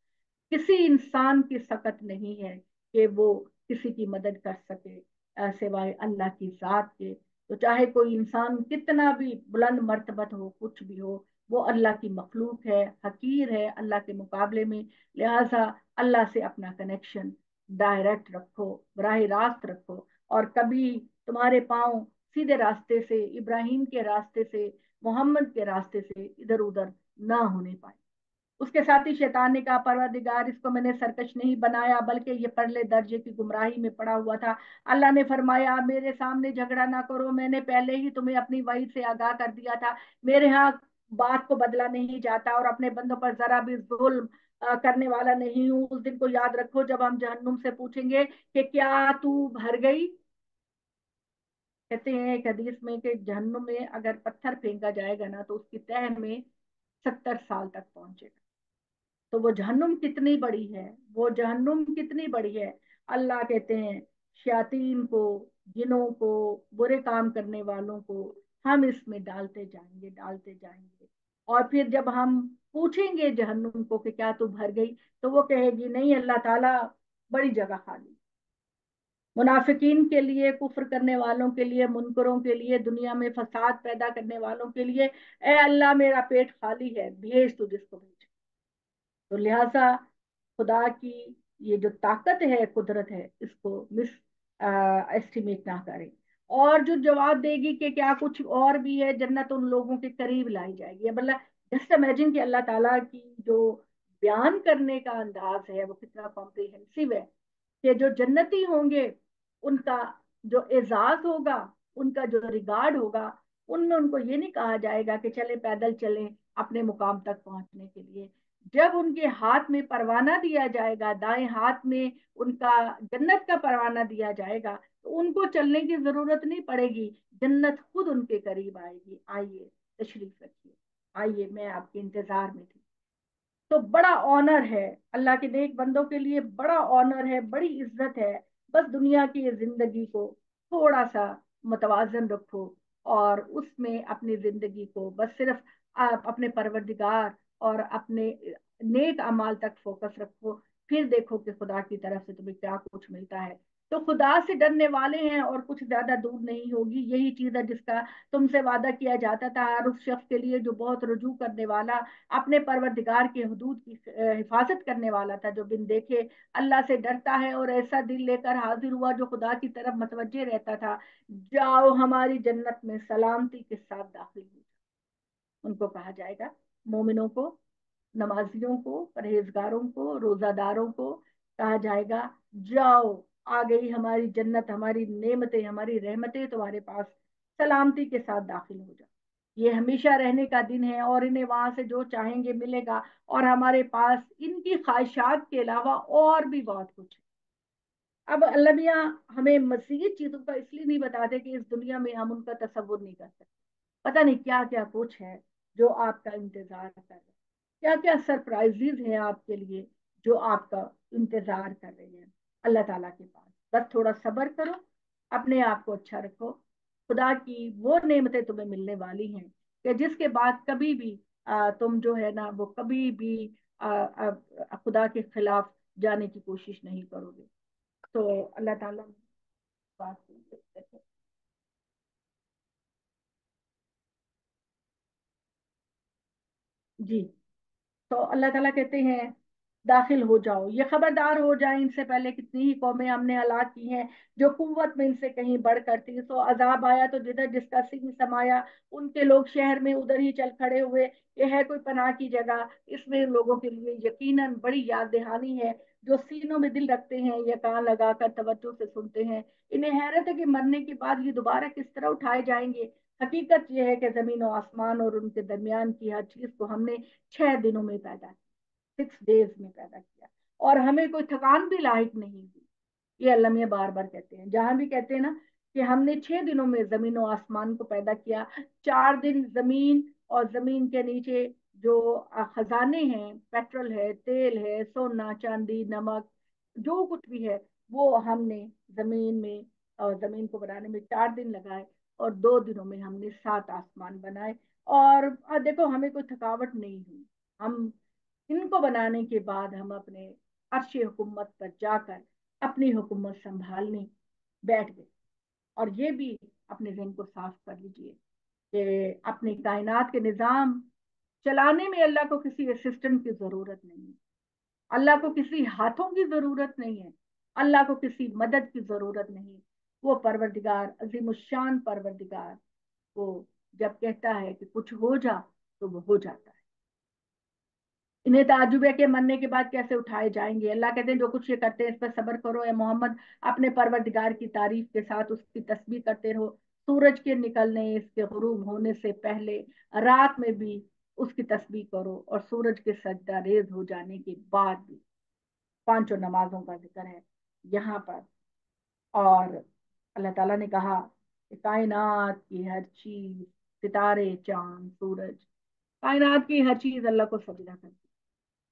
S1: किसी इंसान की सकत नहीं है कि वो किसी की मदद कर सके सिवाय अल्लाह की जात के। तो चाहे कोई इंसान कितना भी बुलंद मर्तबत हो, कुछ भी हो, वो अल्लाह की मखलूक है, हकीर है अल्लाह के मुकाबले में। लिहाजा अल्लाह से अपना कनेक्शन डायरेक्ट रखो, बराह रास्त रखो, और कभी तुम्हारे पाँव सीधे रास्ते से, इब्राहिम के रास्ते से, मोहम्मद के रास्ते से इधर उधर ना होने पाए। उसके साथ ही शैतान ने कहा, परवरदिगार इसको मैंने सरकश नहीं बनाया बल्कि ये परले दर्जे की गुमराही में पड़ा हुआ था। अल्लाह ने फरमाया, मेरे सामने झगड़ा ना करो, मैंने पहले ही तुम्हें अपनी वही से आगाह कर दिया था। मेरे यहाँ बात को बदला नहीं जाता और अपने बंदों पर जरा भी जुल्म करने वाला नहीं हूँ। उस दिन को याद रखो जब हम जहन्नुम से पूछेंगे कि क्या तू भर गई। कहते हैं एक हदीस में कि जहन्नुम में अगर पत्थर फेंका जाएगा ना तो उसकी तह में 70 साल तक पहुंचेगा। तो वो जहन्नुम कितनी बड़ी है, वो जहन्नुम कितनी बड़ी है। अल्लाह कहते हैं शयातीन को, जिनों को, बुरे काम करने वालों को हम इसमें डालते जाएंगे, डालते जाएंगे। और फिर जब हम पूछेंगे जहन्नुम को कि क्या तू भर गई, तो वो कहेगी नहीं अल्लाह ताला, बड़ी जगह खाली। मुनाफिकीन के लिए, कुफ्र करने वालों के लिए, मुनकरों के लिए, दुनिया में फसाद पैदा करने वालों के लिए, ए अल्लाह मेरा पेट खाली है, भेज तू जिसको भेज। तो लिहाजा खुदा की ये जो ताकत है, कुदरत है, इसको मिस एस्टिमेट ना करें। और जो जवाब देगी कि क्या कुछ और भी है, जन्नत उन लोगों के करीब लाई जाएगी। मतलब जस्ट इमेजिन कि अल्लाह ताला की जो बयान करने का अंदाज है वो कितना कॉम्प्रिहेंसिव है, कि जो जन्नती होंगे उनका जो एजाज होगा, उनका जो रिगार्ड होगा, उनमें उनको ये नहीं कहा जाएगा कि चले पैदल चलें अपने मुकाम तक पहुंचने के लिए। जब उनके हाथ में परवाना दिया जाएगा, दाएं हाथ में उनका जन्नत का परवाना दिया जाएगा, तो उनको चलने की जरूरत नहीं पड़ेगी, जन्नत खुद उनके करीब आएगी। आइए तशरीफ रखिए, आइए मैं आपके इंतजार में थी। तो बड़ा ऑनर है, अल्लाह के नेक बंदों के लिए बड़ा ऑनर है, बड़ी इज्जत है। बस दुनिया की जिंदगी को थोड़ा सा मुतवाजन रखो, और उसमें अपनी जिंदगी को बस सिर्फ आप अपने परवरदिगार और अपने नेक अमाल तक फोकस रखो। फिर देखो कि खुदा की तरफ से तुम्हें क्या कुछ मिलता है। तो खुदा से डरने वाले हैं और कुछ ज्यादा दूर नहीं होगी। यही चीज है जिसका तुमसे वादा किया जाता था हर उस शख्स के लिए जो बहुत रुजू करने वाला, अपने परवरदिगार के हदूद की हिफाजत करने वाला था, जो बिन देखे अल्लाह से डरता है और ऐसा दिल लेकर हाजिर हुआ जो खुदा की तरफ मतवज्जे रहता था। जाओ हमारी जन्नत में सलामती के साथ दाखिल हो। उनको कहा जाएगा, मोमिनों को, नमाजियों को, परहेजगारों को, रोजादारों को कहा जाएगा, जाओ, आ गई हमारी जन्नत, हमारी नेमतें, हमारी रहमतें तुम्हारे पास, सलामती के साथ दाखिल हो जाओ। ये हमेशा रहने का दिन है और इन्हें वहां से जो चाहेंगे मिलेगा, और हमारे पास इनकी ख्वाहिशात के अलावा और भी बहुत कुछ है। अब अल्लाह मियाँ हमें मजीद चीजों का इसलिए नहीं बताते कि इस दुनिया में हम उनका तसव्वुर नहीं कर सकते। पता नहीं क्या क्या कुछ है जो आपका इंतजार कर रहे हैं, क्या क्या सरप्राइजेज हैं आपके लिए जो आपका इंतजार कर रहे हैं अल्लाह ताला के पास। बस थोड़ा सब्र करो, अपने आप को अच्छा रखो। खुदा की वो नेमतें तुम्हें मिलने वाली हैं कि जिसके बाद कभी भी तुम जो है ना वो कभी भी खुदा के खिलाफ जाने की कोशिश नहीं करोगे। तो अल्लाह ताला बात करते हैं। जी, तो अल्लाह ताला कहते हैं दाखिल हो जाओ, ये खबरदार हो जाए, इनसे पहले कितनी ही कौमें हमने हलाक की हैं जो कुव्वत में इनसे कहीं बढ़ करती। सो अजाब आया तो जिधर जिसका सिंह समाया, उनके लोग शहर में उधर ही चल खड़े हुए। ये है कोई पनाह की जगह, इसमें इन लोगों के लिए यकीनन बड़ी याद दहानी है। जो सीनों में दिल रखते हैं या कान लगाकर तवज्जो से सुनते हैं, इन्हें हैरत है कि मरने के बाद ये दोबारा किस तरह उठाए जाएंगे। हकीकत यह है कि जमीन और आसमान और उनके दरमियान की हर चीज को हमने 6 दिनों में पैदा किया, 6 डेज में पैदा किया, और हमें कोई थकान भी लायक नहीं हुई। ये अल्लाह मियाँ बार बार कहते हैं, जहां भी कहते हैं ना कि हमने 6 दिनों में जमीन और आसमान को पैदा किया, 4 दिन जमीन और जमीन के नीचे जो खजाने हैं, पेट्रोल है, तेल है, सोना चांदी नमक, जो कुछ भी है, वो हमने जमीन में और जमीन को बनाने में 4 दिन लगाए, और 2 दिनों में हमने 7 आसमान बनाए। और देखो हमें कोई थकावट नहीं हुई। हम इनको बनाने के बाद हम अपने अर्श हुकूमत पर जाकर अपनी हुकूमत संभालने बैठ गए। और ये भी अपने जहन को साफ कर लीजिए कि अपनी कायनात के निज़ाम चलाने में अल्लाह को किसी असिस्टेंट की जरूरत नहीं है, अल्लाह को किसी हाथों की जरूरत नहीं है, अल्लाह को किसी मदद की जरूरत नहीं। वो परवरदिगार अजीमुशान परवरदिगार, वो जब कहता है कि कुछ हो जा तो वो हो जाता है। इन्हें ताजुब है कि मरने के बाद कैसे उठाए जाएंगे। अल्लाह कहते हैं जो कुछ ये करते हैं इस पर सब्र करो ए मोहम्मद, अपने परवरदिगार की तारीफ के साथ उसकी तस्बीह करते रहो। सूरज के निकलने, इसके गुरूब होने से पहले रात में भी उसकी तस्बीह करो, और सूरज के सजदा रेज हो जाने के बाद भी। पांचों नमाजों का जिक्र है यहाँ पर। और अल्लाह ताला ने कहा कि कायनात की हर चीज, सितारे चांद सूरज, कायनात की हर चीज अल्लाह को सजदा करती,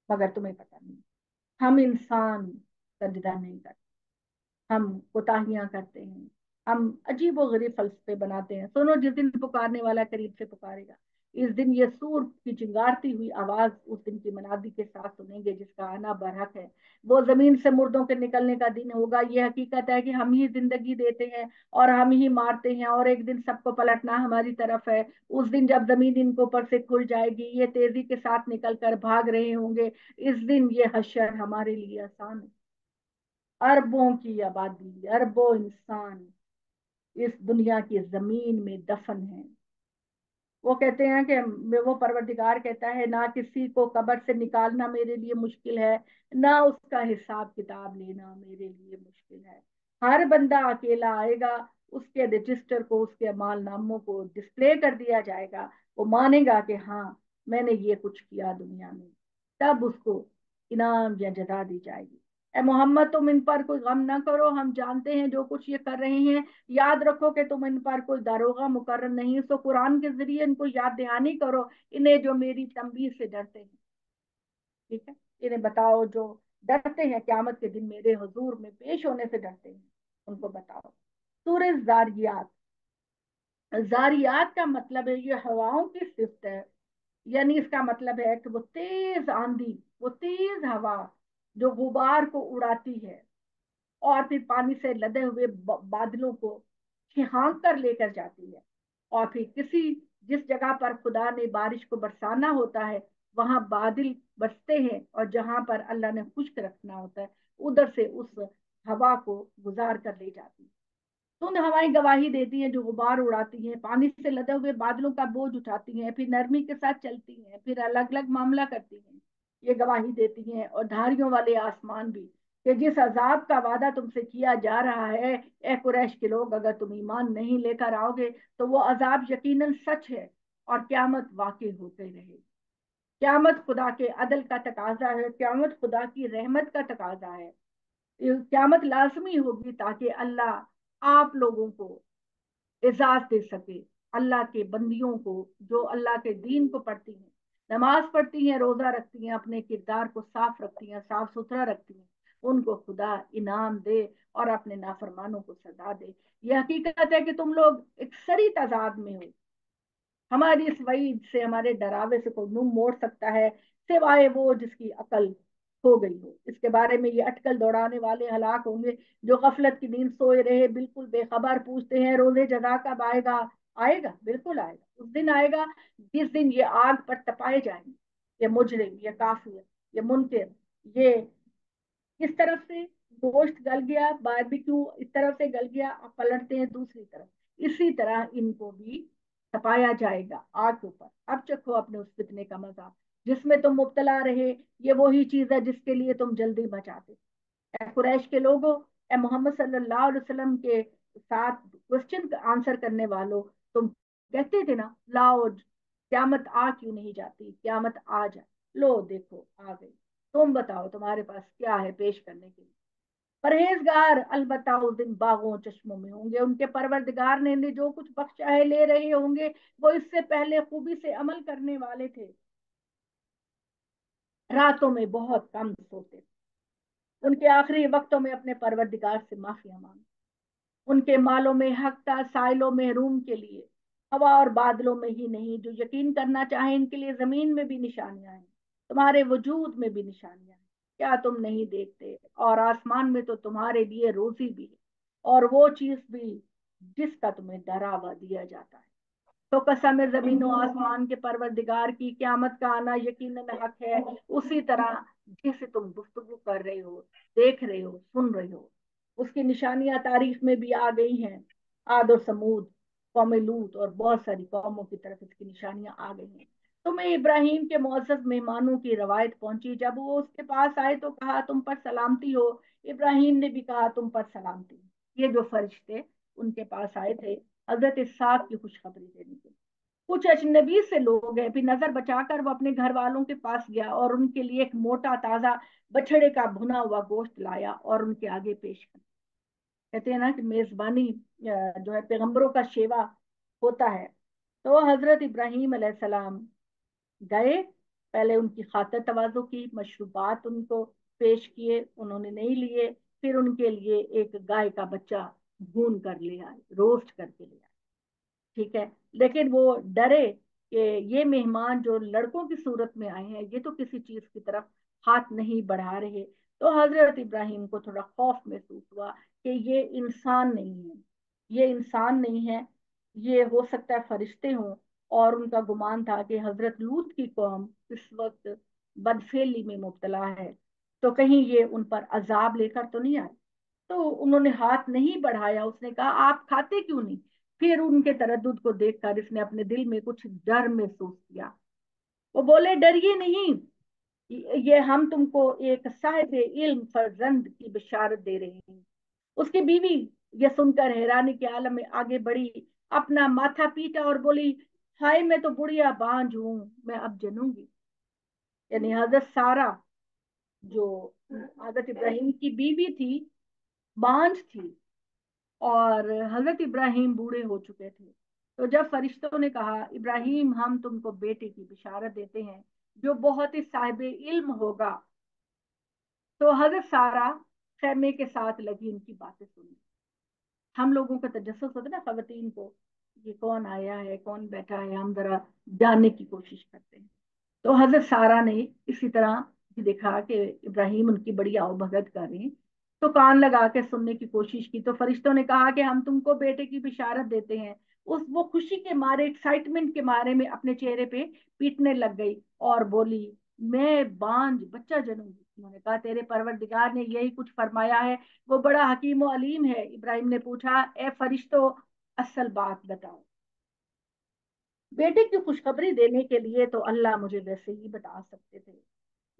S1: मगर तुम्हें पता नहीं। हम इंसान सजदा नहीं करते, हम कोताहियां करते हैं, हम अजीब व गरीब फलसफे बनाते हैं। सुनो, जिस दिन पुकारने वाला करीब से पुकारेगा, इस दिन ये सूर की चिंगारती हुई आवाज उस दिन की मनादी के साथ सुनेंगे जिसका आना बरहक है। वो जमीन से मुर्दों के निकलने का दिन होगा। ये हकीकत है कि हम ही जिंदगी देते हैं और हम ही मारते हैं, और एक दिन सबको पलटना हमारी तरफ है। उस दिन जब जमीन इनके ऊपर से खुल जाएगी, ये तेजी के साथ निकल कर भाग रहे होंगे। इस दिन ये हशर हमारे लिए आसान है। अरबों की आबादी, अरबों इंसान इस दुनिया की जमीन में दफन है। वो कहते हैं कि वो परवरदिगार कहता है, ना किसी को कब्र से निकालना मेरे लिए मुश्किल है, ना उसका हिसाब किताब लेना मेरे लिए मुश्किल है। हर बंदा अकेला आएगा, उसके रजिस्टर को, उसके अमाल नामों को डिस्प्ले कर दिया जाएगा। वो मानेगा कि हाँ, मैंने ये कुछ किया दुनिया में। तब उसको इनाम या जजा दी जाएगी। ए मोहम्मद, तुम इन पर कोई गम ना करो, हम जानते हैं जो कुछ ये कर रहे हैं। याद रखो कि तुम इन पर कोई दारोगा मुकर्रर नहीं, सो कुरान के जरिए इनको याद दहानी करो, इन्हें जो मेरी तंबीह से डरते हैं। ठीक है, इन्हें बताओ जो डरते हैं क्यामत के दिन मेरे हुजूर में पेश होने से डरते हैं, उनको बताओ। सूरज जारियात, जारियात का मतलब है ये हवाओं की सिफ्त है। यानी इसका मतलब है कि वो तेज आंधी, वो तेज हवा जो गुबार को उड़ाती है और फिर पानी से लदे हुए बादलों को छिहांक कर लेकर जाती है। और फिर जिस जगह पर खुदा ने बारिश को बरसाना होता है, वहां बादल बरसते हैं, और जहां पर अल्लाह ने खुश्क रखना होता है, उधर से उस हवा को गुजार कर ले जाती है। धुंध हवाएं गवाही देती हैं जो गुबार उड़ाती हैं, पानी से लदे हुए बादलों का बोझ उठाती हैं, फिर नरमी के साथ चलती हैं, फिर अलग अलग मामला करती हैं। ये गवाही देती हैं, और धारियों वाले आसमान भी, कि जिस अजाब का वादा तुमसे किया जा रहा है, ए कुरैश के लोग, अगर तुम ईमान नहीं लेकर आओगे तो वो अजाब यकीनन सच है, और क्यामत वाकई होते रहे। क्यामत खुदा के अदल का तकाजा है, क्यामत खुदा की रहमत का तकाजा है। क्यामत लाजमी होगी ताकि अल्लाह आप लोगों को एजाज दे सके। अल्लाह के बंदियों को जो अल्लाह के दीन को पढ़ती हैं, नमाज पढ़ती हैं, रोजा रखती हैं, अपने किरदार को साफ रखती हैं, साफ सुथरा रखती हैं, उनको खुदा इनाम दे और अपने नाफरमानों को सजा दे। यह हकीकत है कि तुम लोग एक सरी तादाद में हो। हमारी इस वईद से, हमारे डरावे से कोई मुंह मोड़ सकता है सिवाय वो जिसकी अकल हो गई हो। इसके बारे में ये अटकल दौड़ाने वाले हलाक होंगे जो गफलत की नींद सोए रहे बिल्कुल बेखबर पूछते हैं, रोजे जजा कब आएगा। आएगा, बिल्कुल आएगा। उस दिन आएगा जिस दिन ये आग पर तपाए जाएंगे, ये मुजरिम, ये काफिर, ये मुनकिर, ये इस तरफ से गोश्त गल गया, बारबेक्यू इस तरफ से गल गया, आप पलटते हैं दूसरी तरफ, इसी तरह इनको भी तपाया जाएगा आग के ऊपर। अब चखो अपने उस फितने का मजा जिसमें तुम मुब्तला रहे। ये वही चीज है जिसके लिए तुम जल्दी मचाते। ए कुरैश के लोगों, ए मोहम्मद सल्लल्लाहु अलैहि वसल्लम के साथ क्वेश्चन आंसर करने वालों, तुम कहते थे ना लाओ क्यामत आ क्यों नहीं जाती, क्यामत आ जाए। लो देखो आ गई। तुम बताओ तुम्हारे पास क्या है पेश करने के लिए। परहेजगार अलबत्ता उस दिन बागों चश्मों में होंगे, उनके परवरदिगार ने जो कुछ बख्शा है ले रहे होंगे। वो इससे पहले खूबी से अमल करने वाले थे, रातों में बहुत कम सोते, उनके आखिरी वक्तों में अपने परवरदिगार से माफिया मांगी। उनके मालों में हक था साइलों महरूम के लिए, हवा और बादलों में ही नहीं, जो यकीन करना चाहे इनके लिए जमीन में भी निशानियां हैं, तुम्हारे वजूद में भी निशानियां हैं। क्या तुम नहीं देखते? और आसमान में तो तुम्हारे लिए रोजी भी है, और वो चीज भी जिसका तुम्हें डरावा दिया जाता है। तो कसम है जमीन और आसमान के परवरदिगार की, क्यामत का आना यकीनन हक है, उसी तरह जिसे तुम गुफ्तगू कर रहे हो, देख रहे हो, सुन रहे हो। उसकी निशानियां तारीख में भी आ गई हैं। आद और समूद, कौम लूत और बहुत सारी कौमों की तरफ इसकी निशानियां आ गई हैं। तुम्हें इब्राहिम के मुअज़्ज़ज़ मेहमानों की रवायत पहुंची, जब वो उसके पास आए तो कहा तुम पर सलामती हो। इब्राहिम ने भी कहा तुम पर सलामती। ये जो फरिश्ते उनके पास आए थे हजरत इसहाक की खुशखबरी देने के लिए। कुछ अजनबी से लोग हैं, फिर नजर बचाकर वो अपने घर वालों के पास गया और उनके लिए एक मोटा ताजा बछड़े का भुना हुआ गोश्त लाया और उनके आगे पेश कर। कहते हैं ना कि मेजबानी जो है पैगंबरों का शेवा होता है। तो हजरत इब्राहिम अलैहिस्सलाम गए, पहले उनकी खातर तवाज़ो की, मशरूबात उनको पेश किए, उन्होंने नहीं लिए। फिर उनके लिए एक गाय का बच्चा भून कर ले आए, रोस्ट करके ले आए। ठीक है, लेकिन वो डरे कि ये मेहमान जो लड़कों की सूरत में आए हैं ये तो किसी चीज की तरफ हाथ नहीं बढ़ा रहे। तो हजरत इब्राहिम को थोड़ा खौफ महसूस हुआ कि ये इंसान नहीं है, ये इंसान नहीं है, ये हो सकता है फरिश्ते हों। और उनका गुमान था कि हजरत लूत की कौम इस वक्त बदफेली में मुब्तला है, तो कहीं ये उन पर अजाब लेकर तो नहीं आए। तो उन्होंने हाथ नहीं बढ़ाया। उसने कहा आप खाते क्यों नहीं? फिर उनके तरद्दुद को देखकर इसने अपने दिल में कुछ डर महसूस किया। वो बोले डरिए नहीं, ये हम तुमको एक साहिब इल्म फर्जंद की बिशारत दे रहे हैं। उसकी बीवी ये सुनकर हैरानी के आलम में आगे बढ़ी, अपना माथा पीटा और बोली हाय मैं तो बुढ़िया बांझ हूं, मैं अब जनूंगी। यानी हजरत सारा जो हजरत इब्राहिम की बीवी थी बांझ थी, और हजरत इब्राहिम बूढ़े हो चुके थे। तो जब फरिश्तों ने कहा इब्राहिम हम तुमको बेटे की बिशारत देते हैं जो बहुत ही साहिब इल्म होगा, तो हजरत सारा खैमे के साथ लगी उनकी बातें सुनी। हम लोगों का तजस्सुस होता है ना खवातीन को, ये कौन आया है कौन बैठा है, हम जरा जानने की कोशिश करते हैं। तो हजरत सारा ने इसी तरह देखा कि इब्राहिम उनकी बड़ी आवभगत कर रहे हैं, तो कान लगा के सुनने की कोशिश की। तो फरिश्तों ने कहा कि हम तुमको बेटे की बिशारत देते हैं। उस वो खुशी के मारे, एक्साइटमेंट के मारे में अपने चेहरे पे पीटने लग गई और बोली मैं बांझ बच्चा जनूंगी। उन्होंने कहा तेरे परवरदिगार ने यही कुछ फरमाया है, वो बड़ा हकीम व अलीम है। इब्राहिम ने पूछा ए फरिश्तों असल बात बताओ। बेटे की खुशखबरी देने के लिए तो अल्लाह मुझे वैसे ही बता सकते थे,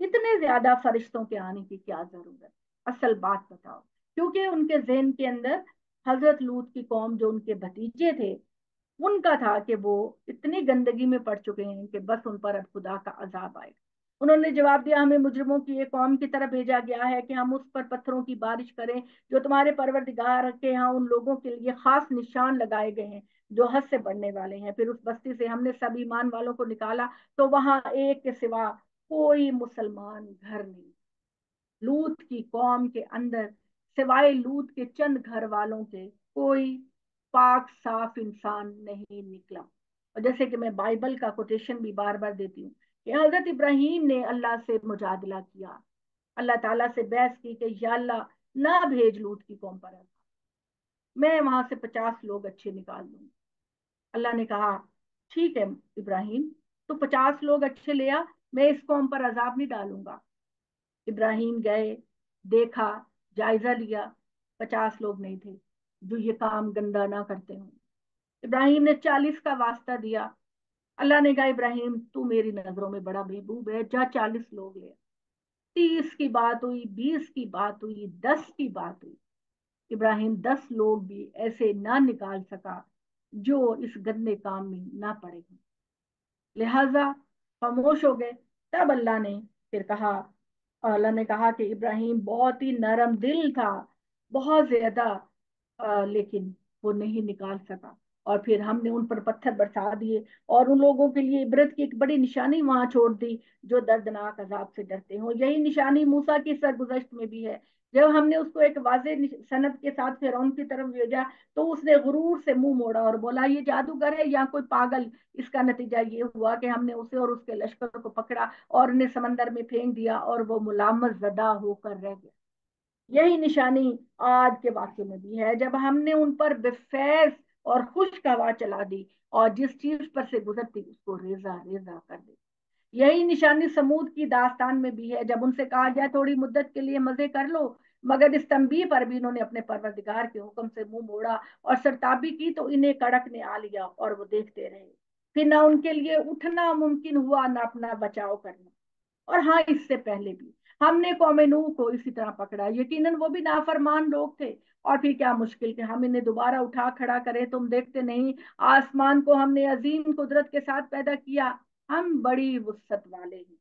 S1: इतने ज्यादा फरिश्तों के आने की क्या जरूरत? असल बात बताओ। क्योंकि उनके जहन के अंदर हजरत लूत की कौम जो उनके भतीजे थे उनका था कि वो इतनी गंदगी में पड़ चुके हैं कि बस उन पर अब खुदा का अजाब आएगा। उन्होंने जवाब दिया हमें मुजरिमों की एक कौम की तरफ भेजा गया है कि हम उस पर पत्थरों की बारिश करें जो तुम्हारे परवरदिगार के यहाँ उन लोगों के लिए खास निशान लगाए गए हैं जो हद से बढ़ने वाले हैं। फिर उस बस्ती से हमने सब ईमान वालों को निकाला तो वहां एक के सिवा कोई मुसलमान घर नहीं। लूत की कौम के अंदर सिवाय लूत के चंद घर वालों के कोई पाक साफ इंसान नहीं निकला। और जैसे कि मैं बाइबल का कोटेशन भी बार बार देती हूँ कि हजरत इब्राहिम ने अल्लाह से मुजादला किया, अल्लाह ताला से बहस की कि या अल्लाह ना भेज लूत की कौम पर, मैं वहां से 50 लोग अच्छे निकाल दूंगी। अल्लाह ने कहा ठीक है इब्राहिम, तो 50 लोग अच्छे ले आ, मैं इस कौम पर अजाब नहीं डालूंगा। इब्राहिम गए, देखा, जायजा लिया, 50 लोग नहीं थे जो ये काम गंदा ना करते हों। इब्राहिम ने 40 का वास्ता दिया। अल्लाह ने कहा, इब्राहिम तू मेरी नजरों में बड़ा महबूब है, जा 40 लोग ले। 30 की बात हुई, 20 की बात हुई, 10 की बात हुई। इब्राहिम 10 लोग भी ऐसे ना निकाल सका जो इस गंदे काम में ना पड़े। लिहाजा खामोश हो गए। तब अल्लाह ने फिर कहा, और अल्लाह ने कहा कि इब्राहिम बहुत ही नरम दिल था, बहुत ज्यादा, लेकिन वो नहीं निकाल सका। और फिर हमने उन पर पत्थर बरसा दिए और उन लोगों के लिए इबरत की एक बड़ी निशानी वहां छोड़ दी जो दर्दनाक अजाब से डरते हो। यही निशानी मूसा की सरगुजश्त में भी है। जब हमने उसको एक वाजे सनद के साथ फिरौन की तरफ भेजा तो उसने गुरूर से मुंह मोड़ा और बोला, ये जादूगर है या कोई पागल। इसका नतीजा ये हुआ कि हमने उसे और उसके लश्कर को पकड़ा और उन्हें समंदर में फेंक दिया और वो मुलामत ज़दा होकर रह गया। यही निशानी आज के वाक्य में भी है, जब हमने उन पर बेफैज और खुश्क हवा चला दी और जिस चीज पर से गुजरती उसको रेजा रेजा कर दी। यही निशानी समूद की दास्तान में भी है, जब उनसे कहा गया थोड़ी मुद्दत के लिए मजे कर लो, मगर इस तंबीह पर भी इन्होंने अपने परवरदिगार के हुक्म से मुंह मोड़ा और सरताबी की तो इन्हें कड़क ने आ लिया और वो देखते रहे। फिर ना उनके लिए उठना मुमकिन हुआ ना अपना बचाव करना। और हाँ, इससे पहले भी हमने कौम नूह को इसी तरह पकड़ा, यकीनन वो भी नाफरमान लोग थे। और फिर क्या मुश्किल कि हम इन्हें दोबारा उठा खड़ा करें, तुम देखते नहीं आसमान को हमने अजीम कुदरत के साथ पैदा किया। हम बड़ी वुसअत वाले हैं,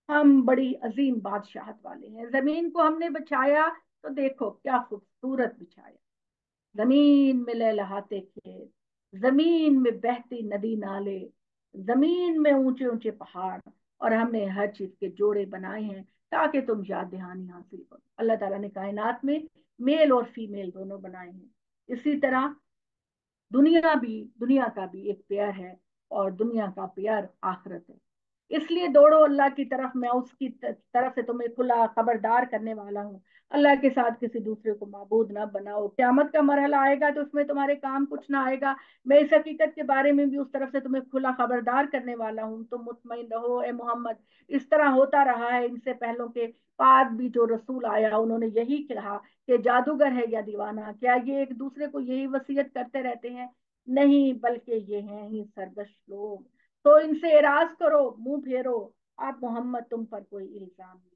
S1: हम बड़ी अजीम बादशाहत वाले हैं। जमीन को हमने बिछाया तो देखो क्या खूबसूरत बिछाया। जमीन में लहलहाते खेत, जमीन में बहती नदी नाले, जमीन में ऊंचे ऊंचे पहाड़, और हमने हर चीज के जोड़े बनाए हैं ताकि तुम याद दहानी हासिल करो। अल्लाह ताला ने कायनात में मेल और फीमेल दोनों बनाए हैं। इसी तरह दुनिया का भी एक प्यार है, और दुनिया का प्यार आखिरत है। इसलिए दौड़ो अल्लाह की तरफ, मैं उसकी तरफ से तुम्हें खुला खबरदार करने वाला हूँ। अल्लाह के साथ किसी दूसरे को माबूद ना बनाओ। क्यामत का मरहला आएगा तो उसमें तुम्हारे काम कुछ ना आएगा। मैं इस हकीकत के बारे में भी उस तरफ से तुम्हें खुला खबरदार करने वाला हूँ। तुम मुतमईन रहो ए मोहम्मद। इस तरह होता रहा है इनसे पहलों के बाद भी, जो रसूल आया उन्होंने यही कहा कि जादूगर है या दीवाना। क्या ये एक दूसरे को यही वसीयत करते रहते हैं? नहीं, बल्कि ये हैं ही सरगश लोग। तो इनसे एराज करो, मुंह फेरो। आप मोहम्मद, तुम पर कोई इल्जाम नहीं,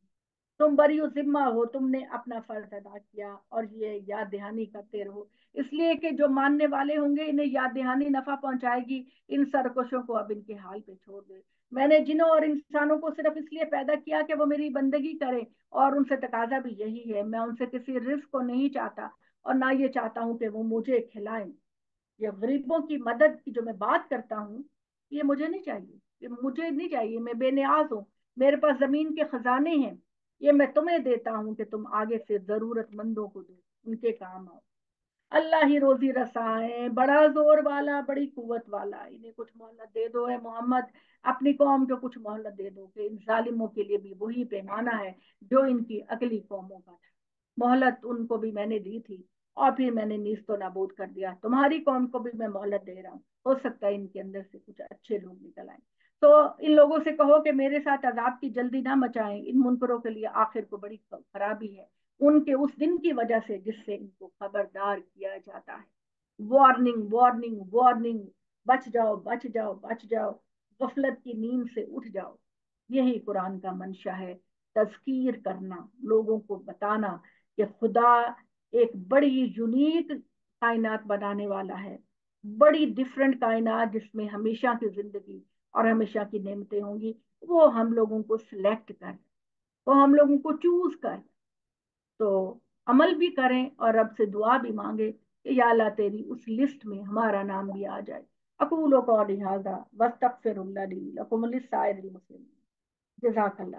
S1: तुम बरी जिम्मा हो, तुमने अपना फर्ज अदा किया और ये याद दहानी करते रहो। इसलिए कि जो मानने वाले होंगे इन्हें याद दहानी नफा पहुंचाएगी। इन सरकशों को अब इनके हाल पे छोड़ दे। मैंने जिनों और इंसानों को सिर्फ इसलिए पैदा किया कि वो मेरी बंदगी करें, और उनसे तकाजा भी यही है। मैं उनसे किसी रिस्क को नहीं चाहता और ना ये चाहता हूं कि वो मुझे खिलाएं। ये गरीबों की मदद की जो मैं बात करता हूँ, ये मुझे नहीं चाहिए, ये मुझे नहीं चाहिए। मैं बेनियाज हूँ, मेरे पास जमीन के खजाने हैं। ये मैं तुम्हें देता हूँ कि तुम आगे से जरूरतमंदों को दो, उनके काम आओ। अल्लाह ही रोजी रसा है, बड़ा जोर वाला, बड़ी कुवत वाला। इन्हें कुछ मोहलत दे दो है मोहम्मद, अपनी कौम को कुछ मोहलत दे दो कि इन जालिमों के लिए भी वही पैमाना है जो इनकी अगली कौमों का था। मोहलत उनको भी मैंने दी थी और फिर मैंने नीज तो नाबूद कर दिया। तुम्हारी कौम को भी मैं मोहलत दे रहा हूँ, हो सकता है इनके अंदर से कुछ अच्छे लोग निकल आए। तो इन लोगों से कहो कि मेरे साथ अजाब की जल्दी ना मचाएं। इन मुनकरों के लिए आखिर को बड़ी खराबी है, उनके उस दिन की वजह से जिससे इनको खबरदार किया जाता है। Warning, warning, warning. बच जाओ, बच जाओ, बच जाओ। गफलत की नींद से उठ जाओ। यही कुरान का मंशा है, तज़कीर करना, लोगों को बताना कि खुदा एक बड़ी यूनिक कायनात बनाने वाला है। बड़ी डिफरेंट कायनात जिसमें हमेशा की जिंदगी और हमेशा की नेमतें होंगी। वो हम लोगों को सिलेक्ट कर, वो हम लोगों को चूज कर, तो अमल भी करें और रब से दुआ भी मांगे कि या अल्लाह तेरी उस लिस्ट में हमारा नाम भी आ जाए। अकूलो कौली हाज़ा वस्तगफिरुल्लाह ली व लकुम व लिस्साइरिल मुस्लिमीन। जज़ाकल्लाह।